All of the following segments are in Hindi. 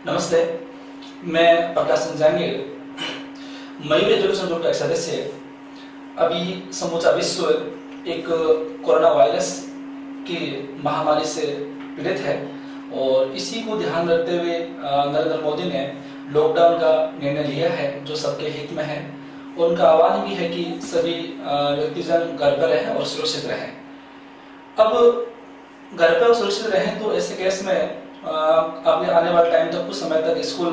नमस्ते, मैं प्रकाश जांगीर, मयूर एजुकेशन ग्रुप का एक सदस्य। अभी समूचा विश्व एक कोरोना वायरस की महामारी से पीड़ित है और इसी को ध्यान रखते हुए नरेंद्र मोदी ने लॉकडाउन का निर्णय लिया है जो सबके हित में है। और उनका आह्वान भी है कि सभी व्यक्तिजन घर पर रहें और सुरक्षित रहें। अब घर पर सुरक्षित रहें तो ऐसे केस में आपके आने वाले टाइम तक कुछ समय तक स्कूल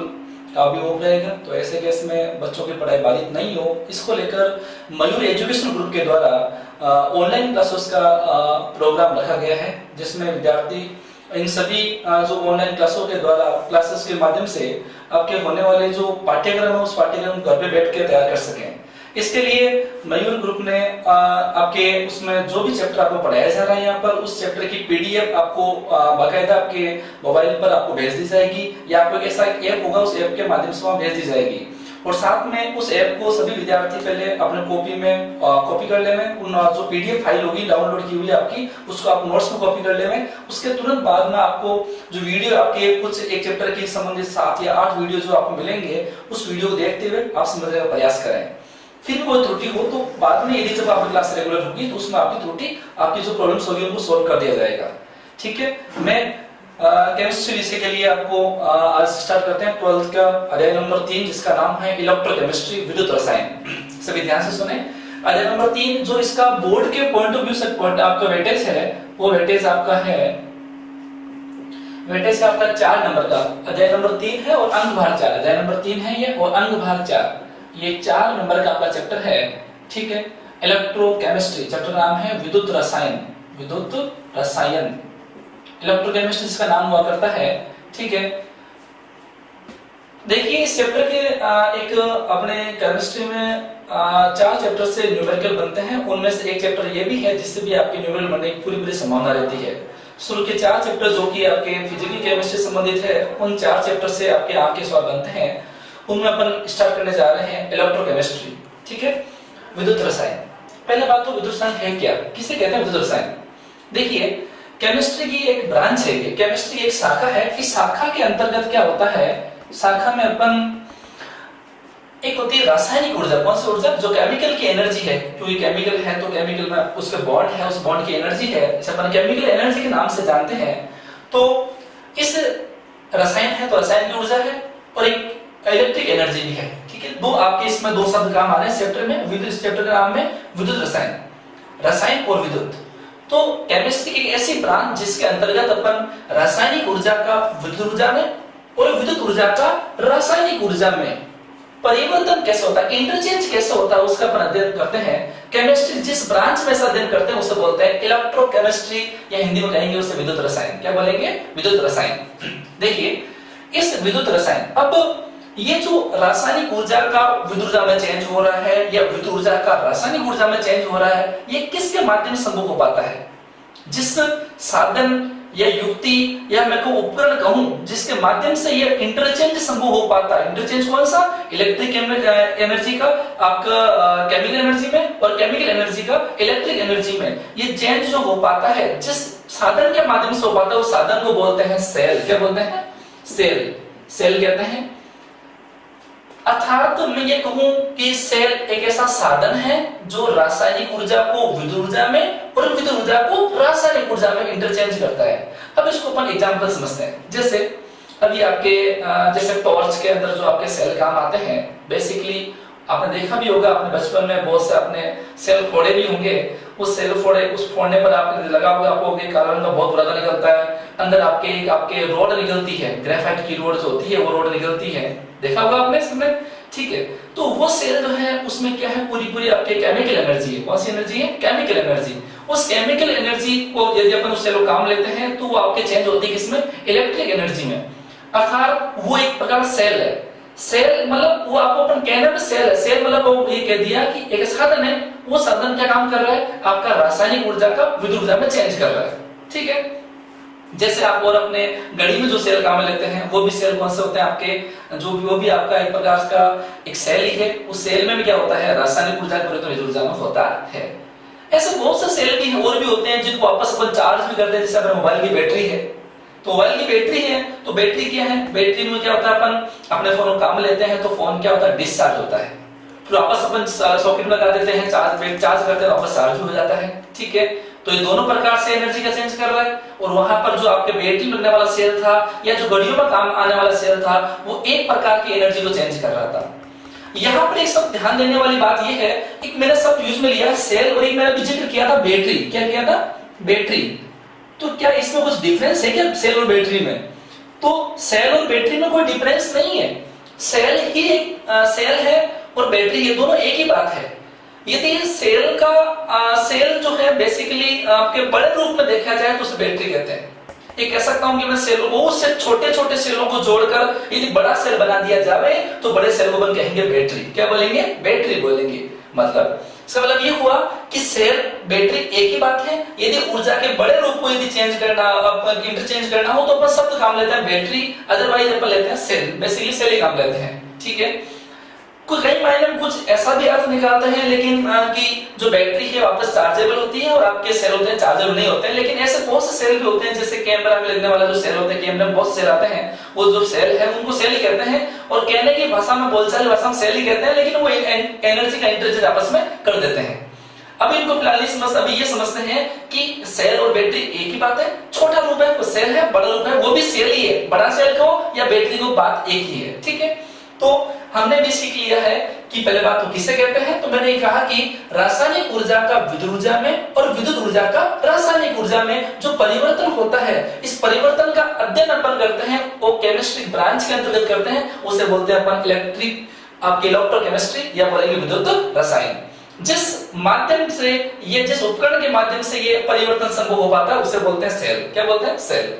का भी ऑफ रहेगा, तो ऐसे केस में बच्चों की पढ़ाई बाधित नहीं हो, इसको लेकर मयूर एजुकेशन ग्रुप के द्वारा ऑनलाइन क्लासेस का प्रोग्राम रखा गया है, जिसमें विद्यार्थी इन सभी जो ऑनलाइन क्लासों के द्वारा क्लासेस के माध्यम से आपके होने वाले जो पाठ्यक्रम है उस पाठ्यक्रम घर पे बैठ के तैयार कर सकें। इसके लिए मयूर ग्रुप ने आपके उसमें जो भी चैप्टर आपको पढ़ाया जा रहा है यहाँ पर उस चैप्टर की पीडीएफ आपको बाकायदा आपके मोबाइल पर आपको भेज दी जाएगी, या आपको एक ऐसा ऐप होगा उस ऐप के माध्यम से वहां भेज दी जाएगी। और साथ में उस ऐप को सभी विद्यार्थी पहले अपने कॉपी में कॉपी कर लेंगे, उन जो पीडीएफ फाइल होगी डाउनलोड की हुई आपकी उसको आप नोट्स में कॉपी कर लेंगे। उसके तुरंत बाद में आपको जो वीडियो आपके कुछ एक चैप्टर की संबंधित 7 या 8 वीडियो जो आपको मिलेंगे उस वीडियो को देखते हुए आप समझने का प्रयास करें। फिर कोई त्रुटि हो तो बाद में यदि जब आपकी क्लास रेगुलर होगी तो उसमें आपकी त्रुटि आपकी जो प्रॉब्लम्स होगी उनको सोल्व कर दिया जाएगा। ठीक है, मैं केमिस्ट्री विषय के लिए आपको आज स्टार्ट करते हैं 12th का अध्याय नंबर 3 जिसका नाम है इलेक्ट्रोकेमिस्ट्री, विद्युत रसायन। सभी ध्यान से सुने। अध्याय नंबर 3 जो इसका बोर्ड के पॉइंट ऑफ व्यू से आपका वेटेज है वो वेटेज आपका है, वेटेज आपका 4 नंबर का अध्याय नंबर 3 है और अंक भार 4। अध्याय नंबर 3 है ये और अंक भार 4, ये 4 नंबर का आपका चैप्टर है। ठीक है, इलेक्ट्रोकेमिस्ट्री, चैप्टर नाम है विद्युत रसायन। विद्युत रसायन इलेक्ट्रोकेमिस्ट्री इसका नाम हुआ करता है। ठीक है, देखिए इस चैप्टर के एक अपने केमिस्ट्री में 4 चैप्टर से न्यूमेरिकल बनते हैं, उनमें से एक चैप्टर ये भी है जिससे भी आपके न्यूमेरिकल बनने की पूरी संभावना रहती है। शुरू के 4 चैप्टर जो कि आपके फिजिकल केमिस्ट्री से संबंधित है उन 4 चैप्टर से आपके आपके सवाल बनते हैं। उनमें अपन स्टार्ट करने जा रहे हैं इलेक्ट्रोकेमिस्ट्री। ठीक है, विद्युत रसायन। पहले बात तो विद्युत रसायन है क्या, किसे कहते हैं विद्युत रसायन। देखिए केमिस्ट्री की एक ब्रांच है, ये केमिस्ट्री की एक शाखा है। इस शाखा के अंतर्गत क्या होता है, शाखा में अपन एक होती है रासायनिक ऊर्जा। कौन सी ऊर्जा, जो केमिकल की एनर्जी है, क्योंकि केमिकल है तो केमिकल में उसके बॉन्ड है, उस बॉन्ड की एनर्जी है, इसे अपन केमिकल एनर्जी के नाम से जानते हैं। तो इस रसायन है तो रसायन की ऊर्जा है और एक इलेक्ट्रिक एनर्जी भी है। ठीक है, दो आपके इसमें 2 शब्द काम आ रहे हैं इस चैप्टर में। विद्युत, इस चैप्टर का नाम है विद्युत रसायन, रसायन और विद्युत। तो केमिस्ट्री की ऐसी ब्रांच जिसके अंतर्गत अपन रासायनिक ऊर्जा का विद्युत ऊर्जा में और विद्युत ऊर्जा का रासायनिक ऊर्जा में परिवर्तन कैसे होता है, इंटरचेंज कैसे होता है उसका अपन अध्ययन करते हैं। केमिस्ट्री जिस ब्रांच में ऐसा अध्ययन करते हैं उसे बोलते हैं इलेक्ट्रोकेमिस्ट्री, या हिंदी में कहेंगे उसे विद्युत रसायन। क्या बोलेंगे, विद्युत रसायन। देखिए इस विद्युत रसायन, अब ये जो रासायनिक ऊर्जा का विद्युत ऊर्जा में चेंज हो रहा है या विद्युत ऊर्जा का रासायनिक ऊर्जा में चेंज हो रहा है, ये किसके माध्यम से संभव हो पाता है, जिस साधन या युक्ति या मैं को उपकरण कहूं जिसके माध्यम से ये इंटरचेंज संभव हो पाता है। इंटरचेंज कौन सा, इलेक्ट्रिक एनर्जी का आपका केमिकल एनर्जी में और केमिकल एनर्जी का इलेक्ट्रिक एनर्जी में ये चेंज जो हो पाता है, जिस साधन के माध्यम से हो पाता है उस साधन को बोलते हैं सेल। क्या बोलते हैं, सेल। सेल कहते हैं। अर्थात मैं ये कहूं कि सेल एक ऐसा साधन है जो रासायनिक ऊर्जा को विद्युत ऊर्जा में और विद्युत ऊर्जा को रासायनिक ऊर्जा में इंटरचेंज करता है। अब इसको अपन एग्जांपल समझते हैं। जैसे अभी आपके जैसे टॉर्च के अंदर जो आपके सेल काम आते हैं, बेसिकली आपने देखा भी होगा अपने बचपन में बहुत से आपने सेल फोड़े भी होंगे। उस सेल फोड़े, उस फोड़ने पर आपने लगा होगा आपको काला रंग का बहुत बुरा निकलता है, अंदर आपके रोड निकलती है, ग्रेफाइट की रोड जो होती है वो रोड निकलती है, देखा होगा आपने इसमें। ठीक है, तो वो सेल जो है उसमें क्या है, पूरी आपके केमिकल एनर्जी है। कौन सी एनर्जी है, केमिकल एनर्जी। उस केमिकल एनर्जी को यदि अपन उस सेल को काम लेते हैं तो वो आपके चेंज होती है किसमें, इलेक्ट्रिक एनर्जी में। अर्थात वो एक प्रकार सेल है। सेल मतलब वो आपको अपन कहना सेल है। सेल मतलब वो ये कह दिया कि एक साधन है, वो साधन क्या काम कर रहा है, आपका रासायनिक ऊर्जा का विद्युत ऊर्जा में चेंज कर रहा है। ठीक है, जैसे आप और अपने घड़ी में जो सेल काम लेते हैं वो भी सेल कौन से होते हैं आपके, जो भी वो भी आपका एक प्रकार का एक सेल ही है। उस सेल में भी क्या होता है, रासायनिक ऊर्जा का परिवर्तन विद्युत ऊर्जा में होता है। ऐसे बहुत से सेल भी और भी होते हैं जिनको आपस में चार्ज भी करते हैं, जैसे अपने मोबाइल की बैटरी है। तो मोबाइल की बैटरी है, तो बैटरी क्या है, बैटरी में क्या होता है, अपन अपने फोन को काम लेते हैं तो फोन क्या होता है, डिस्चार्ज होता है, फिर वापस अपन सॉकेट में लगा देते हैं, चार्ज करते हैं, वापस चार्ज हो जाता है। ठीक है, तो ये दोनों प्रकार से एनर्जी का चेंज कर रहा है। और वहां पर जो आपके बैटरी में लगने वाला सेल था या जो घड़ियों में काम आने वाला सेल था, वो एक प्रकार की एनर्जी को चेंज कर रहा था। यहाँ पर एक सब ध्यान देने वाली बात यह है, एक मैंने सब यूज में लिया है सेल, और एक मैंने भी जिक्र किया था बैटरी। क्या किया था, बैटरी। तो क्या इसमें कुछ डिफरेंस है क्या सेल और बैटरी में? तो सेल और बैटरी में कोई डिफरेंस नहीं है, सेल ही सेल है और बैटरी, ये दोनों एक ही बात है। यदि सेल का सेल जो है बेसिकली आपके बड़े रूप में देखा जाए तो उसे बैटरी कहते हैं। ये कह सकता हूं कि मैं सेलों को, उससे छोटे छोटे सेलों को जोड़कर यदि बड़ा सेल बना दिया जाए तो बड़े सेल को अपन कहेंगे बैटरी। क्या बोलेंगे, बैटरी बोलेंगे। मतलब इसका मतलब ये हुआ कि सेल बैटरी एक ही बात है। यदि ऊर्जा के बड़े रूप को यदि चेंज करना, इंटरचेंज करना हो तो अपन शब्द काम लेते हैं बैटरी, अदरवाइज अपन लेते हैं सेल, बेसिकली सेल ही काम लेते हैं। ठीक है, कई मायने में कुछ ऐसा भी अर्थ निकालते हैं लेकिन कि जो बैटरी है वापस चार्जेबल होती है और आपके सेल होते हैं चार्जेबल नहीं होते हैं। लेकिन ऐसे बहुत से सेल भी होते हैं, जैसे कैमरा में लगने वाला जो सेल होते हैं, कैमरा में बहुत सेल आते हैं, वो जो सेल है उनको सेल ही कहते हैं, और कहने की भाषा में, बोलचाल भाषा में सेल ही कहते हैं, लेकिन वो एनर्जी का इंटरचेंज आपस में कर देते हैं। अब इनको फिलहाल अभी ये समझते हैं कि सेल और बैटरी एक ही बात है। छोटा रूप है वो सेल है, बड़ा रूप है वो भी सेल ही है, बड़ा सेल को या बैटरी को बात एक ही है। ठीक है, तो हमने भी सीख लिया है कि पहले बात तो किसे कहते हैं, तो मैंने कहा कि रासायनिक ऊर्जा का विद्युत ऊर्जा में और विद्युत ऊर्जा का रासायनिक ऊर्जा में जो परिवर्तन होता है, इस परिवर्तन का अध्ययन अपन करते हैं, वो केमिस्ट्री ब्रांच के अंतर्गत करते हैं, उसे बोलते हैं अपन इलेक्ट्रिक, आपके इलेक्ट्रोकेमिस्ट्री या बोलेंगे विद्युत रसायन। जिस माध्यम से ये, जिस उपकरण के माध्यम से ये परिवर्तन संभव हो पाता है उसे बोलते हैं सेल। क्या बोलते हैं, सेल।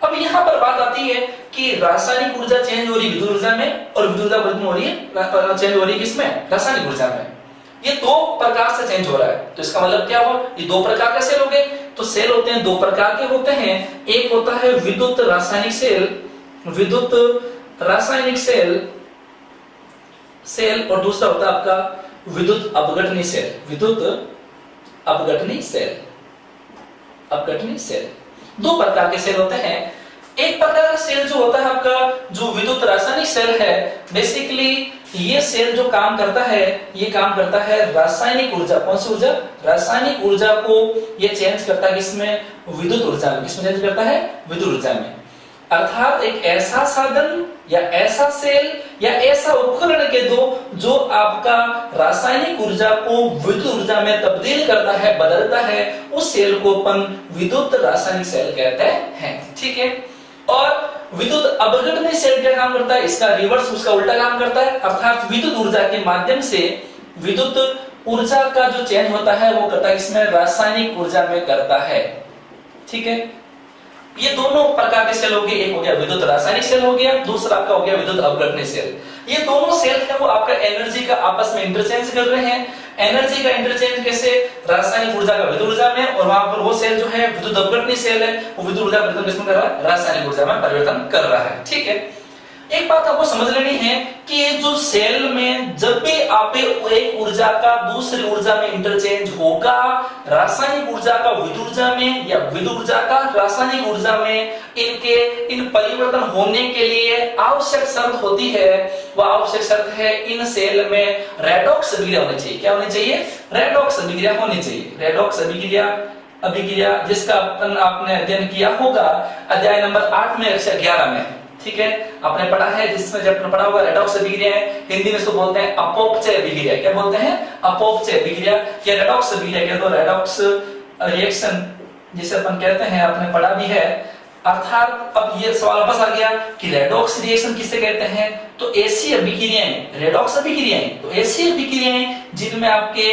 अब यहाँ पर बात आती है कि रासायनिक ऊर्जा चेंज हो रही है विद्युत ऊर्जा में, और विद्युत ऊर्जा हो रही है चेंज हो रही है किसमें, रासायनिक ऊर्जा में। ये दो प्रकार से चेंज हो रहा है। तो इसका मतलब क्या हुआ, ये दो प्रकार के सेल हो गए। तो सेल होते हैं दो प्रकार के होते हैं, एक होता है विद्युत रासायनिक सेल, विद्युत रासायनिक सेल सेल, और दूसरा होता है आपका विद्युत अपघटनी सेल, विद्युत अपघटनी सेल, अपघटनी सेल। दो प्रकार के सेल होते हैं। एक प्रकार का सेल जो होता है आपका, जो विद्युत रासायनिक सेल है, बेसिकली ये सेल जो काम करता है, ये काम करता है रासायनिक ऊर्जा, कौन सी ऊर्जा, रासायनिक ऊर्जा को ये चेंज करता है किसमें, विद्युत ऊर्जा में। किसमें चेंज करता है, विद्युत ऊर्जा में। अर्थात एक ऐसा साधन या ऐसा सेल या ऐसा उपकरण के दो जो आपका रासायनिक ऊर्जा को विद्युत ऊर्जा में तब्दील करता है, बदलता है, उस सेल को अपन विद्युत रासायनिक सेल कहते हैं। ठीक है, और विद्युत अपघटनी सेल क्या काम करता है, इसका रिवर्स, उसका उल्टा काम करता है। अर्थात विद्युत ऊर्जा के माध्यम से विद्युत ऊर्जा का जो चेंज होता है वो करता है इसमें रासायनिक ऊर्जा में करता है। ठीक है, ये दोनों प्रकार के सेल हो गए, एक हो गया विद्युत रासायनिक सेल हो गया, दूसरा आपका हो गया विद्युत अपघटनी सेल। ये दोनों सेल है वो आपका एनर्जी का आपस में इंटरचेंज कर रहे हैं। एनर्जी का इंटरचेंज कैसे, रासायनिक ऊर्जा का विद्युत ऊर्जा में, और वहां पर वो सेल जो है विद्युत अपघटनी सेल है, वो विद्युत ऊर्जा परिवर्तन किसमें कर रहा है, रासायनिक ऊर्जा में परिवर्तन कर रहा है। ठीक है, एक बात आपको समझ लेनी है कि जो सेल में जब भी आप एक ऊर्जा का दूसरी ऊर्जा में इंटरचेंज होगा, रासायनिक ऊर्जा का विद्युत ऊर्जा में या विद्युत ऊर्जा का रासायनिक ऊर्जा में, इन परिवर्तन होने के लिए आवश्यक शर्त होती है, वह आवश्यक शर्त है इन सेल में रेडॉक्स अभिक्रिया होनी चाहिए। क्या होनी चाहिए, रेडॉक्स अभिक्रिया होनी चाहिए। रेडॉक्स अभिक्रिया जिसका आपने अध्ययन किया होगा अध्याय नंबर 8 में, कक्षा 11 में। ठीक है, आपने पढ़ा है, जिसमें जब पढ़ा होगा रेडॉक्स अभिक्रिया है, हिंदी में इसको बोलते हैं अपौपचय अभिक्रिया। क्या बोलते हैं, अपौपचय अभिक्रिया या रेडॉक्स अभिक्रिया कह दो, रेडॉक्स रिएक्शन जिसे अपन कहते हैं, आपने पढ़ा भी है। अर्थात अब ये सवाल वापस आ गया कि रेडॉक्स रिएक्शन किसे कहते हैं, तो ऐसी अभिक्रियाएं, रेडॉक्स अभिक्रियाएं, तो ऐसी अभिक्रियाएं जिनमें आपके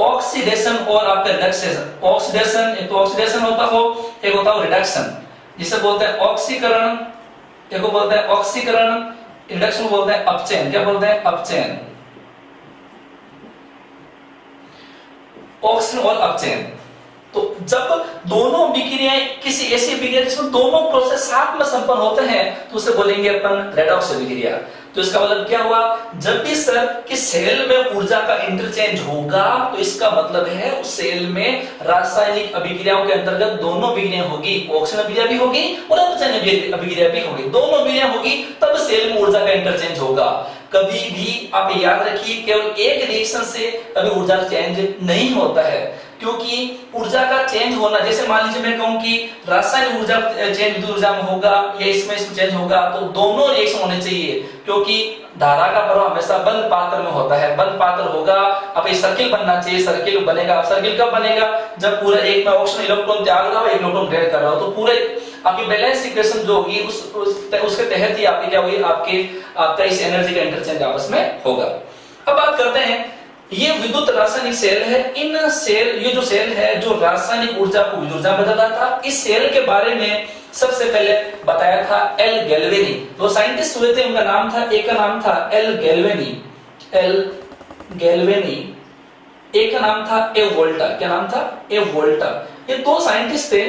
ऑक्सीडेशन और आपका रिडक्शन, ऑक्सीडेशन, एक तो ऑक्सीडेशन होता हो, एक होता हो रिडक्शन, जिसे बोलते हैं ऑक्सीकरण, एक को बोलते हैं ऑक्सीकरण, रिडक्शन बोलते हैं अपचयन। क्या बोलते हैं, अपचयन, ऑक्सीकरण और अपचयन। तो जब दोनों अभिक्रियाएं, किसी ऐसी अभिक्रिया जिसमें दोनों प्रोसेस साथ में संपन्न होते हैं, तो उसे बोलेंगे अपन रेडॉक्स अभिक्रिया। तो इसका मतलब क्या हुआ, जब भी सर कि सेल में ऊर्जा का इंटरचेंज होगा तो इसका मतलब है उस सेल में रासायनिक अभिक्रियाओं के अंतर्गत दोनों अभिक्रिया होगी, ऑक्सीजन अभिक्रिया भी होगी और अपचयन अभिक्रिया भी होगी, दोनों अभिक्रिया होगी तब सेल में ऊर्जा का इंटरचेंज होगा। कभी भी आप याद रखिए केवल एक रिएक्शन से कभी ऊर्जा चेंज नहीं होता है, क्योंकि ऊर्जा का चेंज होना, जैसे मान लीजिए मैं कहूं कि रासायनिक ऊर्जा चेंज विद्युत ऊर्जा में होगा या इसमें चेंज होगा, तो दोनों रिएक्शन होने चाहिए, क्योंकि धारा का प्रवाह हमेशा बंद पात्र में होता है, बंद पात्र होगा। अब ये सर्किल बनना चाहिए, सर्किल बनेगा, सर्किल कब बनेगा, जब पूरा एक में ऑक्सीजन इलेक्ट्रॉन त्याग रहा हो, एक इलेक्ट्रॉन ग्रहण कर रहा हो, तो पूरे आपकी बैलेंस इक्वेशन जो होगी उसके तहत ही आपकी क्या होगी, आपका इस एनर्जी का इंटरचेंज आपस में होगा। अब बात करते हैं, ये विद्युत रासायनिक सेल है, इन सेल, ये जो सेल है जो रासायनिक ऊर्जा को विद्युत ऊर्जा में बदलता था, इस सेल के बारे में सबसे पहले बताया था एल गैल्वेनी। दो साइंटिस्ट हुए थे, उनका नाम था, एक का नाम था एल गैल्वेनी, एक का नाम था ए वोल्टा। क्या नाम था? ए वोल्टा। ये दो साइंटिस्ट थे,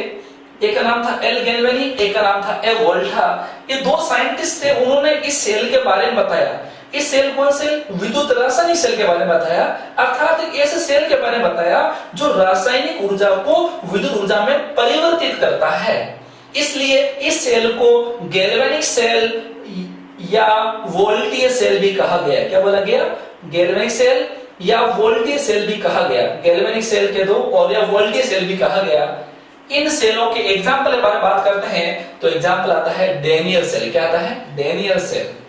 एक का नाम था एल गैल्वेनी, एक का नाम था ए वोल्टा। ये दो साइंटिस्ट थे, उन्होंने इस सेल के बारे में बताया। इस सेल कौन सेल? विद्युत रासायनिक सेल के बारे में बताया, अर्थात एक ऐसे सेल के बारे में बताया जो रासायनिक ऊर्जा को विद्युत ऊर्जा में परिवर्तित करता है। इसलिए इस सेल को गैल्वेनिक सेल या वोल्टीय सेल भी कहा गया। क्या बोला गया? गैल्वेनिक सेल या वोल्टीय सेल भी कहा गया। गैल्वेनिक सेल के दो और या वोल्टीय सेल भी कहा गया। इन सेलों के एग्जाम्पल के बारे में बात करते हैं तो एग्जाम्पल आता है डेनियल सेल। क्या आता है? Daniel cell.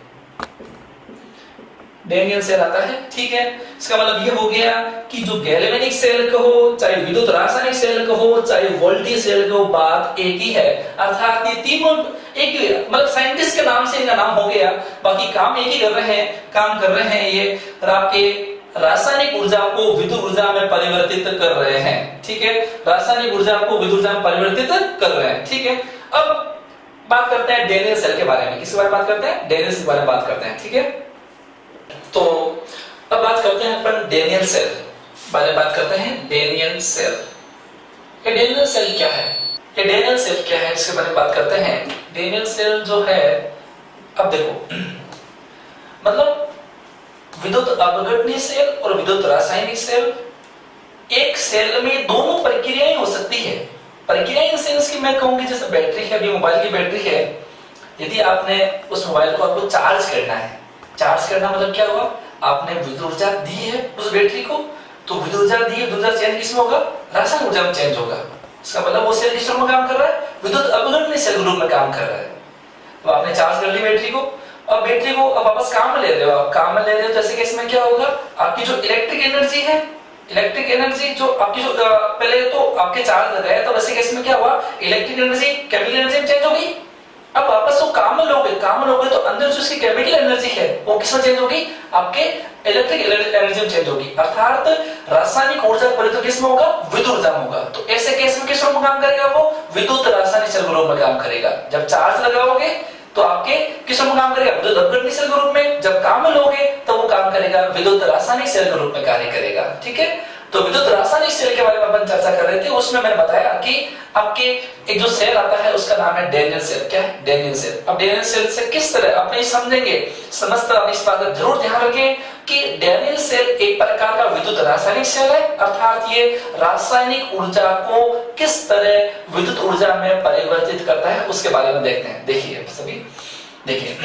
डेनियल सेल आता है, ठीक है। इसका मतलब ये हो गया कि जो गैल्वेनिक सेल कहो, चाहे विद्युत रासायनिक सेल कहो, चाहे वोल्टीय सेल कहो, बात एक ही है। अर्थात ये तीनों एक ही, मतलब साइंटिस्ट के नाम से इनका नाम हो गया, बाकी काम एक ही कर रहे हैं, काम कर रहे हैं ये आपके रासायनिक ऊर्जा को विद्युत ऊर्जा में परिवर्तित कर रहे हैं, ठीक है। रासायनिक ऊर्जा को विद्युत ऊर्जा में परिवर्तित कर रहे हैं, ठीक है। अब बात करते हैं डेनियल सेल के बारे में। किसके बारे में बात करते हैं? डेनियल सेल के बारे में बात करते हैं, ठीक है। तो अब बात करते हैं अपन डेनियल सेल बारे में बात करते हैं। डेनियल सेल, ये डेनियल सेल क्या है? ये डेनियल सेल क्या है, इसके बारे में बात करते हैं। डेनियल सेल जो है, अब देखो, मतलब विद्युत अपघटनीय सेल और विद्युत रासायनिक सेल, एक सेल में दोनों प्रक्रियाएं हो सकती है। प्रक्रिया इन सेंस की मैं कहूंगी, जैसे बैटरी है, अभी मोबाइल की बैटरी है, यदि आपने उस मोबाइल को आपको चार्ज करना है, चार्ज करना मतलब क्या हुआ, आपने विद्युत ऊर्जा दी है उस बैटरी को, तो विद्युत ऊर्जा दी है, विद्युत ऊर्जा चेंज किसमें होगा? रासायनिक ऊर्जा में चेंज होगा। इसका मतलब वो सेल किस रूप में काम कर रहा है? विद्युत अपघटनीय सेल के रूप में काम कर रहा है। तो आपने चार्ज कर ली बैटरी को, अब बैटरी को अब वापस काम में ले रहे हो, आप काम में ले रहे हो, जैसे कि इसमें क्या होगा, आपकी जो इलेक्ट्रिक एनर्जी है, इलेक्ट्रिक एनर्जी जो आपकी जो पहले तो आपके चार्ज लगाया, तो वैसे केस में क्या हुआ, इलेक्ट्रिक एनर्जी केमिकल एनर्जी में चेंज हो गई। अब वापस वो काम में लोगे, काम में लोगे तो अंदर जो उसकी केमिकल एनर्जी है वो किसमें चेंज होगी? आपके इलेक्ट्रिक एनर्जी में चेंज होगी। अर्थात रासायनिक ऊर्जा परिवर्तन किसमें होगा? विद्युत ऊर्जा में होगा। तो ऐसे केस में किस रूप में काम करेगा वो? विद्युत रासायनिक सेल के रूप में काम करेगा। जब चार्ज लगाओगे तो आपके किस रूप में काम करेगा? विद्युत अपघटनीय सेल के रूप में। जब काम में लोगे तो वो काम करेगा विद्युत रासायनिक सेल के रूप में कार्य करेगा, ठीक है। तो विद्युत रासायनिक सेल के बारे में अपन चर्चा कर रहे थे, उसमें मैंने बताया कि आपके एक जो सेल आता है उसका नाम है डेनियल सेल। क्या है? Daniel cell. अब डेनियल सेल से किस तरह अपने समझेंगे, समझते आप इस बात का जरूर ध्यान रखें कि डेनियल सेल एक प्रकार का विद्युत रासायनिक सेल है, अर्थात ये रासायनिक ऊर्जा को किस तरह विद्युत ऊर्जा में परिवर्तित करता है उसके बारे में देखते हैं। देखिए सभी, देखिए,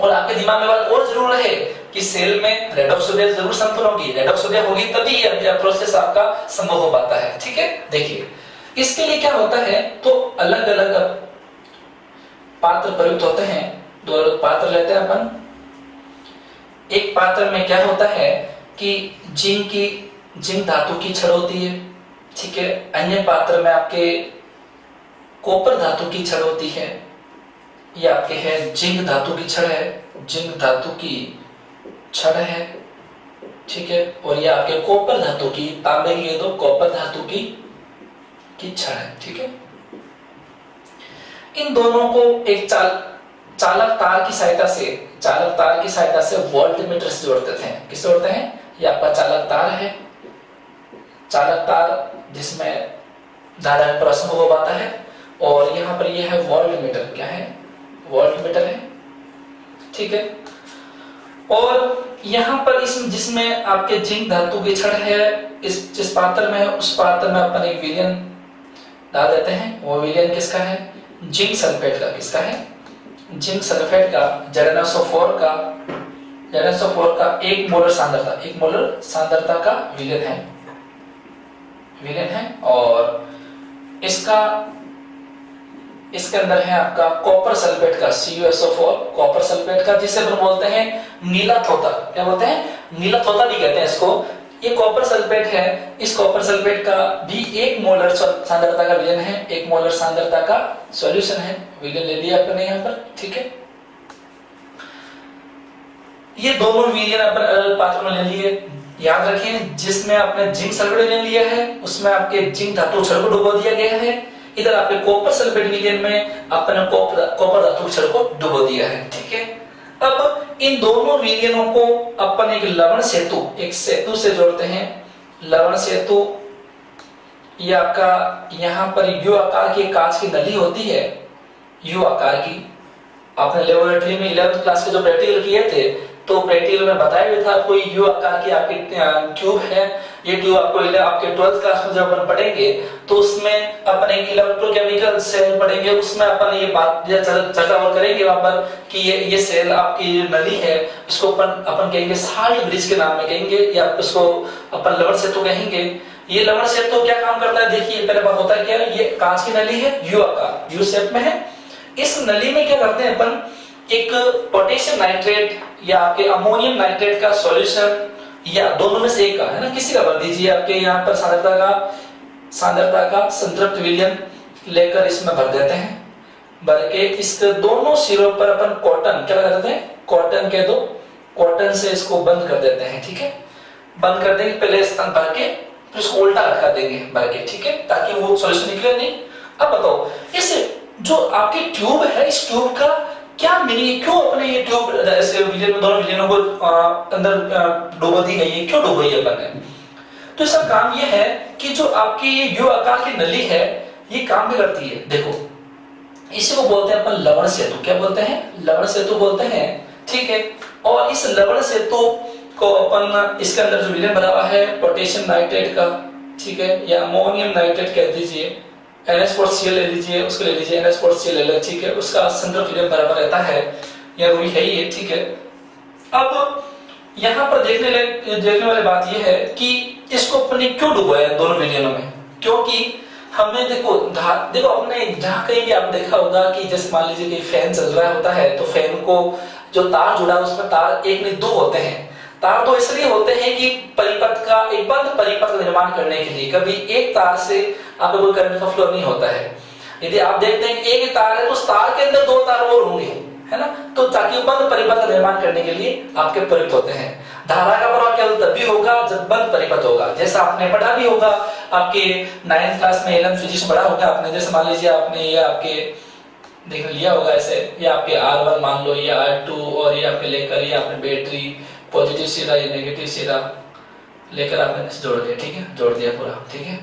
और आपके दिमाग में बात और जरूर रहे कि सेल में रेडॉक्स ऊर्जा जरूर संपन्न होगी, रेडॉक्स ऊर्जा होगी तभी यह प्रोसेस आपका संभव हो पाता है, ठीक है। देखिए इसके लिए क्या होता है, तो अलग अलग पात्र प्रयुक्त होते हैं। दो अलग पात्र लेते हैं अपन। एक पात्र में क्या होता है कि जिंक धातु की छड़ होती है, ठीक है। अन्य पात्र में आपके कॉपर धातु की छड़ होती है। ये आपके है जिंक धातु की छड़ है, जिंक धातु की छड़ है, ठीक है। और ये आपके कॉपर धातु की, तांबे की दो कॉपर धातु की छड़ है, ठीक है। इन दोनों को एक चालक तार की सहायता से वोल्टमीटर से जोड़ते थे। किससे जोड़ते हैं? ये आपका चालक तार है, चालक तार जिसमें धारा प्रश्न हो पाता है, और यहाँ पर ये है वोल्टमीटर। क्या है? वोल्टमीटर है, ठीक है। और यहाँ पर इस जिसमें आपके जिंक धातु की छड़ है, इस जिस पात्र में है उस पात्र में अपन एक विलयन डाल देते हैं। वो विलयन किसका है? जिंक सल्फेट का। किसका है? जिंक सल्फेट का। ZnSO4 का 1 मोलर सांद्रता का विलयन है। और इसके अंदर है आपका कॉपर सल्फेट का CuSO4, कॉपर सल्फेट का, जिसे हम बोलते हैं नीला तोता। क्या बोलते हैं? नीला तोता भी कहते हैं इसको। ये कॉपर सल्फेट है। इस कॉपर सल्फेट का भी 1 मोलर सांद्रता का विलयन है, 1 मोलर सांद्रता का सॉल्यूशन है। विलयन ले लिया आपने यहाँ पर, ठीक है। ये दोनों विलयन अपन अलग पात्र में ले लिए। याद रखें, जिसमें आपने जिंक सल्फेट ले लिया है उसमें आपके जिंक धातु छड़ को डुबो दिया गया है। इधर आपके कॉपर सल्फेट विलयन में आपने कॉपर धातु छड़ को डुबो दिया है, ठीक है। अब इन दोनों विलयनों को अपन एक लवण सेतु, एक सेतु से जोड़ते हैं। लवण सेतु, ये आपका यहाँ पर यू आकार की कांच की नली होती है, यू आकार की। आपने लेबोरेटरी में 11th क्लास के जो प्रैक्टिकल किए थे, तो प्रैक्टिकल में बताया भी था, कोई यू आकार की आपकी ट्यूब है। ये ट्यूब आपको आपके 12th क्लास में जब अपन पढ़ेंगे तो उसमें अपन एक इलेक्ट्रोकेमिकल सेल पढ़ेंगे, उसमें अपन ये बात चर्चा और करेंगे वहां पर कि ये सेल आपकी नली है, इसको अपन कहेंगे साल्ट ब्रिज के नाम में कहेंगे, या इसको अपन लवण सेतु कहेंगे। ये लवण सेतु क्या काम करता है? देखिए पहले बात होता है क्या, ये कांच की नली है, यू आकार, यू शेप में है। इस नली में क्या करते हैं अपन, एक पोटेशियम नाइट्रेट या आपके अमोनियम नाइट्रेट का सॉल्यूशन, या दोनों में से एक का, है ना, किसी का भर दीजिए। आपके यहाँ पर सांद्रता का संतृप्त विलयन लेकर इसमें भर देते हैं। भर के इसके दोनों सिरों पर अपन कॉटन, क्या लगा देते हैं? कॉटन के दो, कॉटन से इसको बंद कर देते हैं, ठीक है। बंद कर देंगे, पहले स्थान भर के फिर इसको उल्टा रखा देंगे भर के, ठीक है, ताकि वो सॉल्यूशन निकले नहीं। अब बताओ, इस जो आपकी ट्यूब है, इस ट्यूब का क्या मीनिंग, क्यों अपने ये ट्यूब ऐसे दोनों विलयनों को अंदर डुबो दी गई है, क्यों डुबोई है अपन ने? तो इसका काम ये है कि जो आपकी ये यू आकार की नली है, ये काम भी करती है। देखो, इसी को बोलते हैं अपन लवण सेतु। क्या बोलते हैं? लवण सेतु बोलते हैं, ठीक है। और इस लवण सेतु को अपन, इसके अंदर जो विलयन बना हुआ है पोटेशियम नाइट्रेट का, ठीक है, या अमोनियम नाइट्रेट कह दीजिए, NH4Cl ले लीजिए, उसको ले लीजिए, NH4Cl ले लीजिए, ठीक है। उसका संतृप्त विलयन बराबर रहता है, या रुई है ही, ठीक है। अब यहाँ पर देखने वाली बात यह है कि इसको अपने क्यों डुबोया दोनों विलयनों में? क्योंकि हमें देखो अपने जहाँ कहीं भी आप देखा होगा कि जैसे मान लीजिए कि फैन चल रहा होता है, तो फैन को जो तार जुड़ा है उसमें तार एक नहीं 2 होते हैं। तार तो इसलिए होते हैं कि परिपथ का एक बंद परिपथ का निर्माण करने के लिए। कभी एक तार से आपको कोई करंट का फ्लो नहीं होता है। यदि आप देखते हैं एक ही तार है तो उस तार के अंदर 2 तार और होंगे, है ना, तो ताकि बंद परिपथ का निर्माण करने के लिए आपके परिपथ होते हैं। धारा का प्रवाह केवल तभी होगा जब बंद परिपथ होगा। जैसा आपने पढ़ा भी होगा, आपके 9th क्लास में एलएम फिजिक्स पढ़ा होगा आपने। जैसे मान लीजिए आपने ये आपके देख लिया होगा ऐसे, ये आपके R1 मान लो, ये R2, और ये आपके लेकर ये आपने बैटरी पॉजिटिव सिरा या नेगेटिव सिरा लेकर आपने जोड़ दिया, ठीक है, जोड़ दिया पूरा, ठीक है।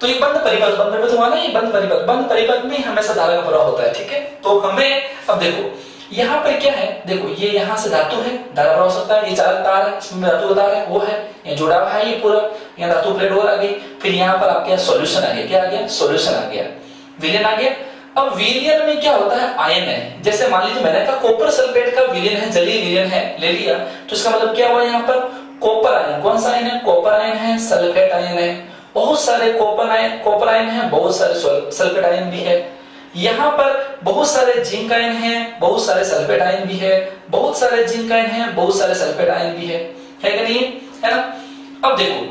तो ये बंद परिपथ माना, ये बंद परिपथ में हमेशा धारा का प्रवाह होता है, ठीक है। तो हमें अब देखो यहाँ पर क्या है, देखो ये यहाँ से धातु है, धारा प्रवाह हो सकता है, ये 4 तार है, इसमें धातु का तार है, वो है, ये जुड़ा हुआ है, ये पूरा, यहाँ धातु प्लेट और आ गई। फिर यहाँ पर आपके सॉल्यूशन आ गया, क्या आ गया? सॉल्यूशन आ गया, विलयन आ गया। अब विलयन में क्या होता है? आयन है। जैसे मान लीजिए मैंने कहा कॉपर सल्फेट का विलयन है, जलीय विलयन है, ले लिया, तो इसका मतलब क्या हुआ? यहाँ पर कॉपर आयन, कौन सा आयन है? कॉपर आयन है, सल्फेट आयन है, बहुत सारे कॉपर आयन है, बहुत सारे सल्फेट आयन भी है। यहाँ पर बहुत सारे जिंक आयन हैं, बहुत सारे सल्फेट आयन भी है, बहुत सारे जिंक आयन हैं, बहुत सारे सल्फेट आयन भी है कि नहीं? है ना। अब देखो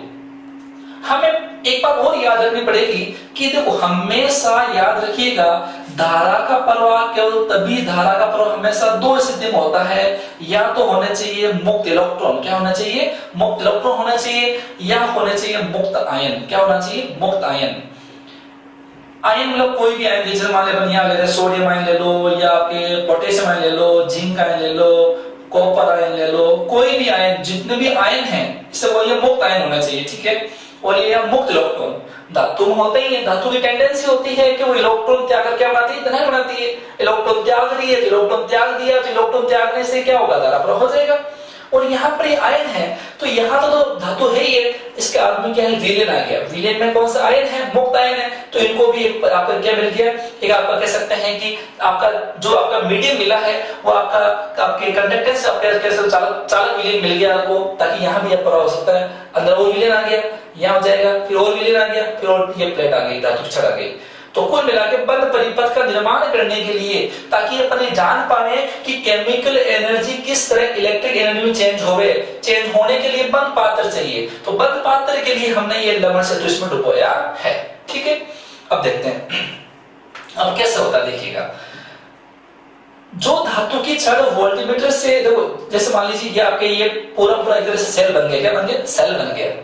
हमें एक बात और याद रखनी पड़ेगी कि देखो हमेशा याद रखिएगा, धारा का प्रवाह केवल तभी, धारा का प्रवाह हमेशा 2 स्थिति में होता है। या तो होने चाहिए मुक्त इलेक्ट्रॉन, क्या होना चाहिए? मुक्त इलेक्ट्रॉन होना चाहिए, या होने चाहिए मुक्त आयन, क्या होना चाहिए? मुक्त आयन। आयन मतलब कोई भी आयन, जैसे मान लें यहाँ ले रहे सोडियम आयन ले लो, या आपके पोटेशियम आयन ले लो, जिंक आयन ले लो, कॉपर आयन ले लो, कोई भी आयन, जितने भी आयन हैं, इससे वो ये मुक्त आयन होना चाहिए, ठीक है। और ये मुक्त इलेक्ट्रॉन। धातु में होता ही है, धातु की टेंडेंसी होती है कि वो इलेक्ट्रॉन त्याग कर क्या बनाती है, धनायन बनाती है। इलेक्ट्रॉन त्याग रही है तो इलेक्ट्रॉन त्याग दिया, तो इलेक्ट्रॉन त्यागने से क्या होगा, धारा प्रवाह हो जाएगा। और यहाँ पर ये आयन है, तो यहाँ तो धातु है ही है, इसके आगे में क्या है, विलेन आ गया। विलेन में कौन सा आयन है, मुक्त आयन है, तो इनको भी एक आपका क्या मिल गया, एक आपका कह सकते हैं कि आपका जो आपका मीडियम मिला है वो आपका आपके कंडक्टेंस आपके कैसे चालक विलेन मिल गया आपको, ताकि यहाँ भी प्रवाह हो सकता है। अंदर वो विलेन आ गया, यहाँ हो जाएगा, फिर और विलेन आ गया, फिर और ये प्लेट आ गई, धातु की छड़ आ गई। तो कुल मिला के बंद परिपथ का निर्माण करने के लिए, ताकि अपन जान पाए कि केमिकल एनर्जी किस तरह इलेक्ट्रिक एनर्जी में चेंज होने के लिए बंद पात्र चाहिए। तो बंद पात्र के लिए हमने ये लवण सेतु इसमें डुबोया है। ठीक है, अब देखते हैं अब कैसे होता है, देखिएगा। जो धातु की छड़ वोल्टमीटर से, देखो जैसे मान लीजिए ये आपके ये पूरा एक तरह से सेल बन गया, क्या बन गया, सेल बन गया।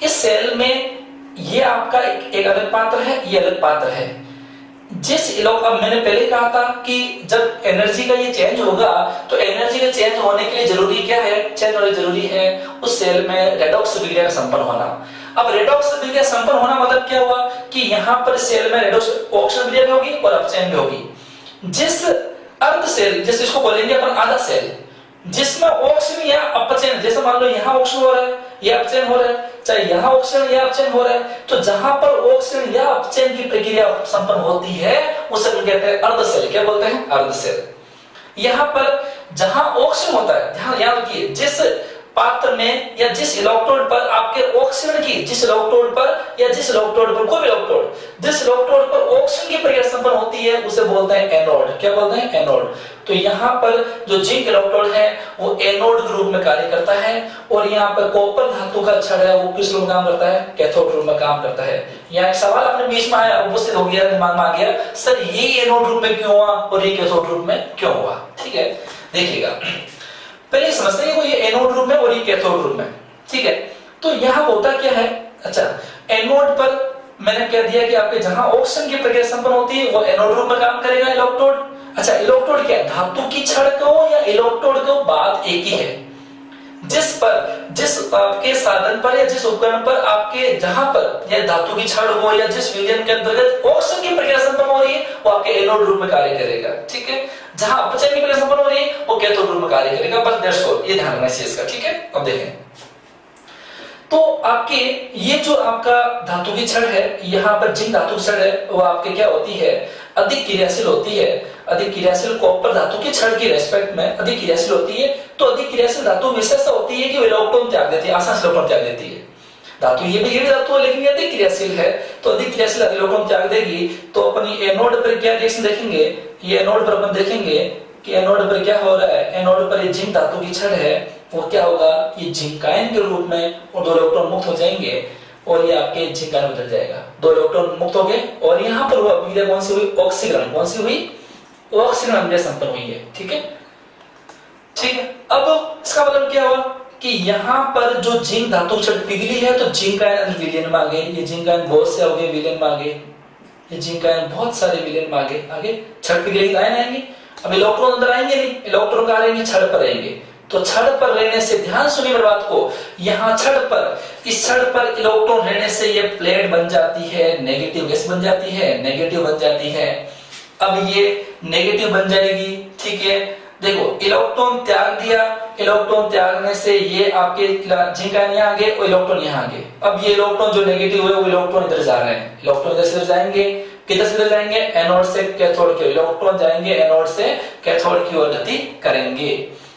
इस सेल में ये आपका एक अलग पात्र है, ये अलग पात्र है। जिस इलेक्ट्रॉन, मैंने पहले कहा था कि जब एनर्जी का ये चेंज होगा तो एनर्जी का चेंज होने के लिए जरूरी क्या है, चेंज होने जरूरी है उस सेल में रेडॉक्स अभिक्रिया का संपन्न होना। अब रेडॉक्स अभिक्रिया संपन्न होना मतलब क्या हुआ कि यहाँ पर सेल में रेडॉक्स ऑक्सीजन अभिक्रिया भी होगी और अपचयन भी होगी। जिस अर्ध सेल, जैसे इसको बोलेंगे अपन आधा सेल, जिसमें ऑक्सीजन या अपचयन, जैसे मान लो यहाँ ऑक्सीजन हो रहा है या अपचयन हो रहा है, चाहे यहाँ ऑक्सीजन या अपचयन हो रहा है, तो जहां पर ऑक्सीजन या अपचयन की प्रक्रिया संपन्न होती है उसे हम कहते हैं अर्ध सेल। क्या बोलते हैं, अर्ध सेल। यहाँ पर जहां ऑक्सीजन होता है, ध्यान याद रखिए, जिस पात्र में या जिस इलेक्ट्रोड पर आपके ऑक्सीजन की, जिस इलेक्ट्रोड पर या जिस इलेक्ट्रोड पर, कोई इलेक्ट्रोड जिस इलेक्ट्रोड पर ऑक्सीजन की प्रक्रिया संपन्न होती है उसे बोलते हैं एनोड। क्या बोलते हैं, एनोड। तो यहाँ पर जो जिंक इलेक्ट्रोड है वो एनोड के रूप में कार्य करता है, और यहाँ पर कॉपर धातु का छड़ है वो किस रूप में काम करता है, कैथोड रूप में काम करता है। यहाँ एक सवाल अपने बीच में आया, उपस्थित हो गया, दिमाग में आ गया, सर ये एनोड रूप में क्यों हुआ और ये कैथोड रूप में क्यों हुआ। ठीक है, देखिएगा पहले समझते हैं, ये एनोड रूप में और ये कैथोड रूप में। ठीक है, तो यहाँ होता क्या है, अच्छा एनोड पर मैंने कह दिया कि आपके जहां ऑक्सीजन की प्रक्रिया संपन्न होती है वो एनोड रूप में काम करेगा इलेक्ट्रोड। अच्छा इलेक्ट्रोड क्या है, धातु की छड़ को या इलेक्ट्रोड को, बात एक ही है। जिस आपके साधन पर या जिस उपकरण पर आपके जहां पर या धातु की छड़ हो या जिस विलयन के अंतर्गत ऑक्सीजन की प्रक्रिया संपन्न हो रही है वो आपके एनोड रूप में कार्य करेगा। ठीक है, जहां अपचयन की प्रक्रिया संपन्न हो रही है वो कैथोड रूप में कार्य करेगा। बस दैट्स ऑल, ये ध्यान रखना चाहिए इसका। ठीक है, अब देखें तो आपके ये जो आपका धातु की छड़ है, यहाँ पर जिंक धातु की छड़ है वो आपके क्या होती है, अधिक क्रियाशील होती है। अधिक क्रियाशील कॉपर धातु की छड़ की रेस्पेक्ट में अधिक क्रियाशील होती है। तो अधिक क्रियाशील धातु विशेषता होती है कि वो इलेक्ट्रॉन त्याग देती है, आसानी से इलेक्ट्रॉन त्याग देती है। धातु ये भी धातु है लेकिन ये अधिक क्रियाशील है, तो अधिक क्रियाशील इलेक्ट्रॉन त्याग देगी। तो अपन एनोड पर क्या रिएक्शन देखेंगे, ये एनोड पर अपन देखेंगे कि एनोड पर क्या हो रहा है। एनोड पर ये जिंक धातु की छड़ है, वो क्या होगा, ये जिंक आयन के रूप में और दो इलेक्ट्रॉन मुक्त हो जाएंगे और ये आपके जिंक आयन बदल जाएगा। दो इलेक्ट्रॉन मुक्त हो गए और यहाँ पर वो अभिक्रिया कौन सी हुई, ऑक्सीकरण। कौन सी हुई, ऑक्सीकरण अभिक्रिया संपन्न हुई है। ठीक है, ठीक है। अब इसका मतलब क्या हुआ कि यहाँ पर जो जिंक धातु छड़ पिघली है तो जिंक आयन विलयन में आ गए। ये जिंक आयन बहुत से हो गए विलयन में आ गए, ये जिंक आयन बहुत सारे विलयन में आगे छड़ पिघलेगी तो आयन आएंगे। अब इलेक्ट्रॉन अंदर आएंगे नहीं, इलेक्ट्रॉन कहाँ रहेंगे, छड़ पर रहेंगे। तो छड़ पर रहने से, ध्यान सुनिए मेरी बात को, यहाँ छड़ पर, इस छड़ पर इलेक्ट्रॉन रहने से ये प्लेट बन जाती है नेगेटिव। कैसे बन जाती है, नेगेटिव बन जाती है। अब ये नेगेटिव बन जाएगी। ठीक है, देखो इलेक्ट्रॉन त्याग दिया, इलेक्ट्रॉन त्यागने से ये आपके जिंक आयन यहाँ आ गए और इलेक्ट्रॉन यहाँ आ गए। अब ये इलेक्ट्रॉन जो नेगेटिव हुए वो इलेक्ट्रॉन इधर जा रहे हैं, इलेक्ट्रॉन इधर से जाएंगे, किधर से जाएंगे, एनोड से कैथोड की ओर। इलेक्ट्रॉन जाएंगे एनोड से कैथोड की ओर गति करेंगे।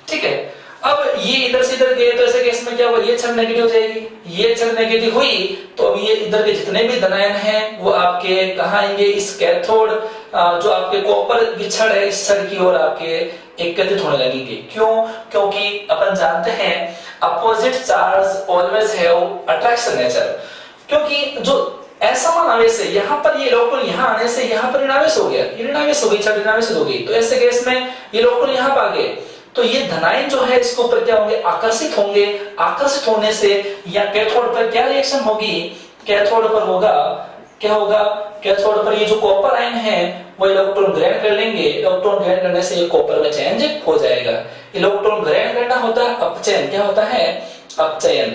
ठीक है, अब ये इधर से इधर गए तो ऐसे केस में क्या होगा, ये छड़ नेगेटिव हो जाएगी, ये छड़ नेगेटिव हुई तो अब ये इधर के जितने भी धनायन हैं वो आपके कहाँ आएंगे, इस कैथोड जो आपके कॉपर की छड़ है इस छड़ की ओर आपके एकत्रित होने लगेंगे। क्यों, क्योंकि अपन जानते हैं opposite charge always have attraction nature. क्योंकि जो असमान आवेश है, यहाँ पर ये इलेक्ट्रॉन यहाँ आने से यहाँ पर ऋणावेश हो गया, ऋणावेश हो गई, छड़ ऋणावेश हो गई। तो ऐसे केस में ये इलेक्ट्रॉन यहाँ पर आ गए तो ये धनायन जो है इसको ऊपर क्या होंगे, आकर्षित होंगे। आकर्षित होने से या कैथोड पर क्या रिएक्शन होगी, कैथोड पर होगा क्या होगा, कैथोड पर ये जो कॉपर आयन है वो इलेक्ट्रॉन ग्रहण कर लेंगे। इलेक्ट्रॉन ग्रहण करने से ये कॉपर में चेंज हो जाएगा। इलेक्ट्रॉन ग्रहण करना होता है अपचयन। क्या होता है, अपचयन।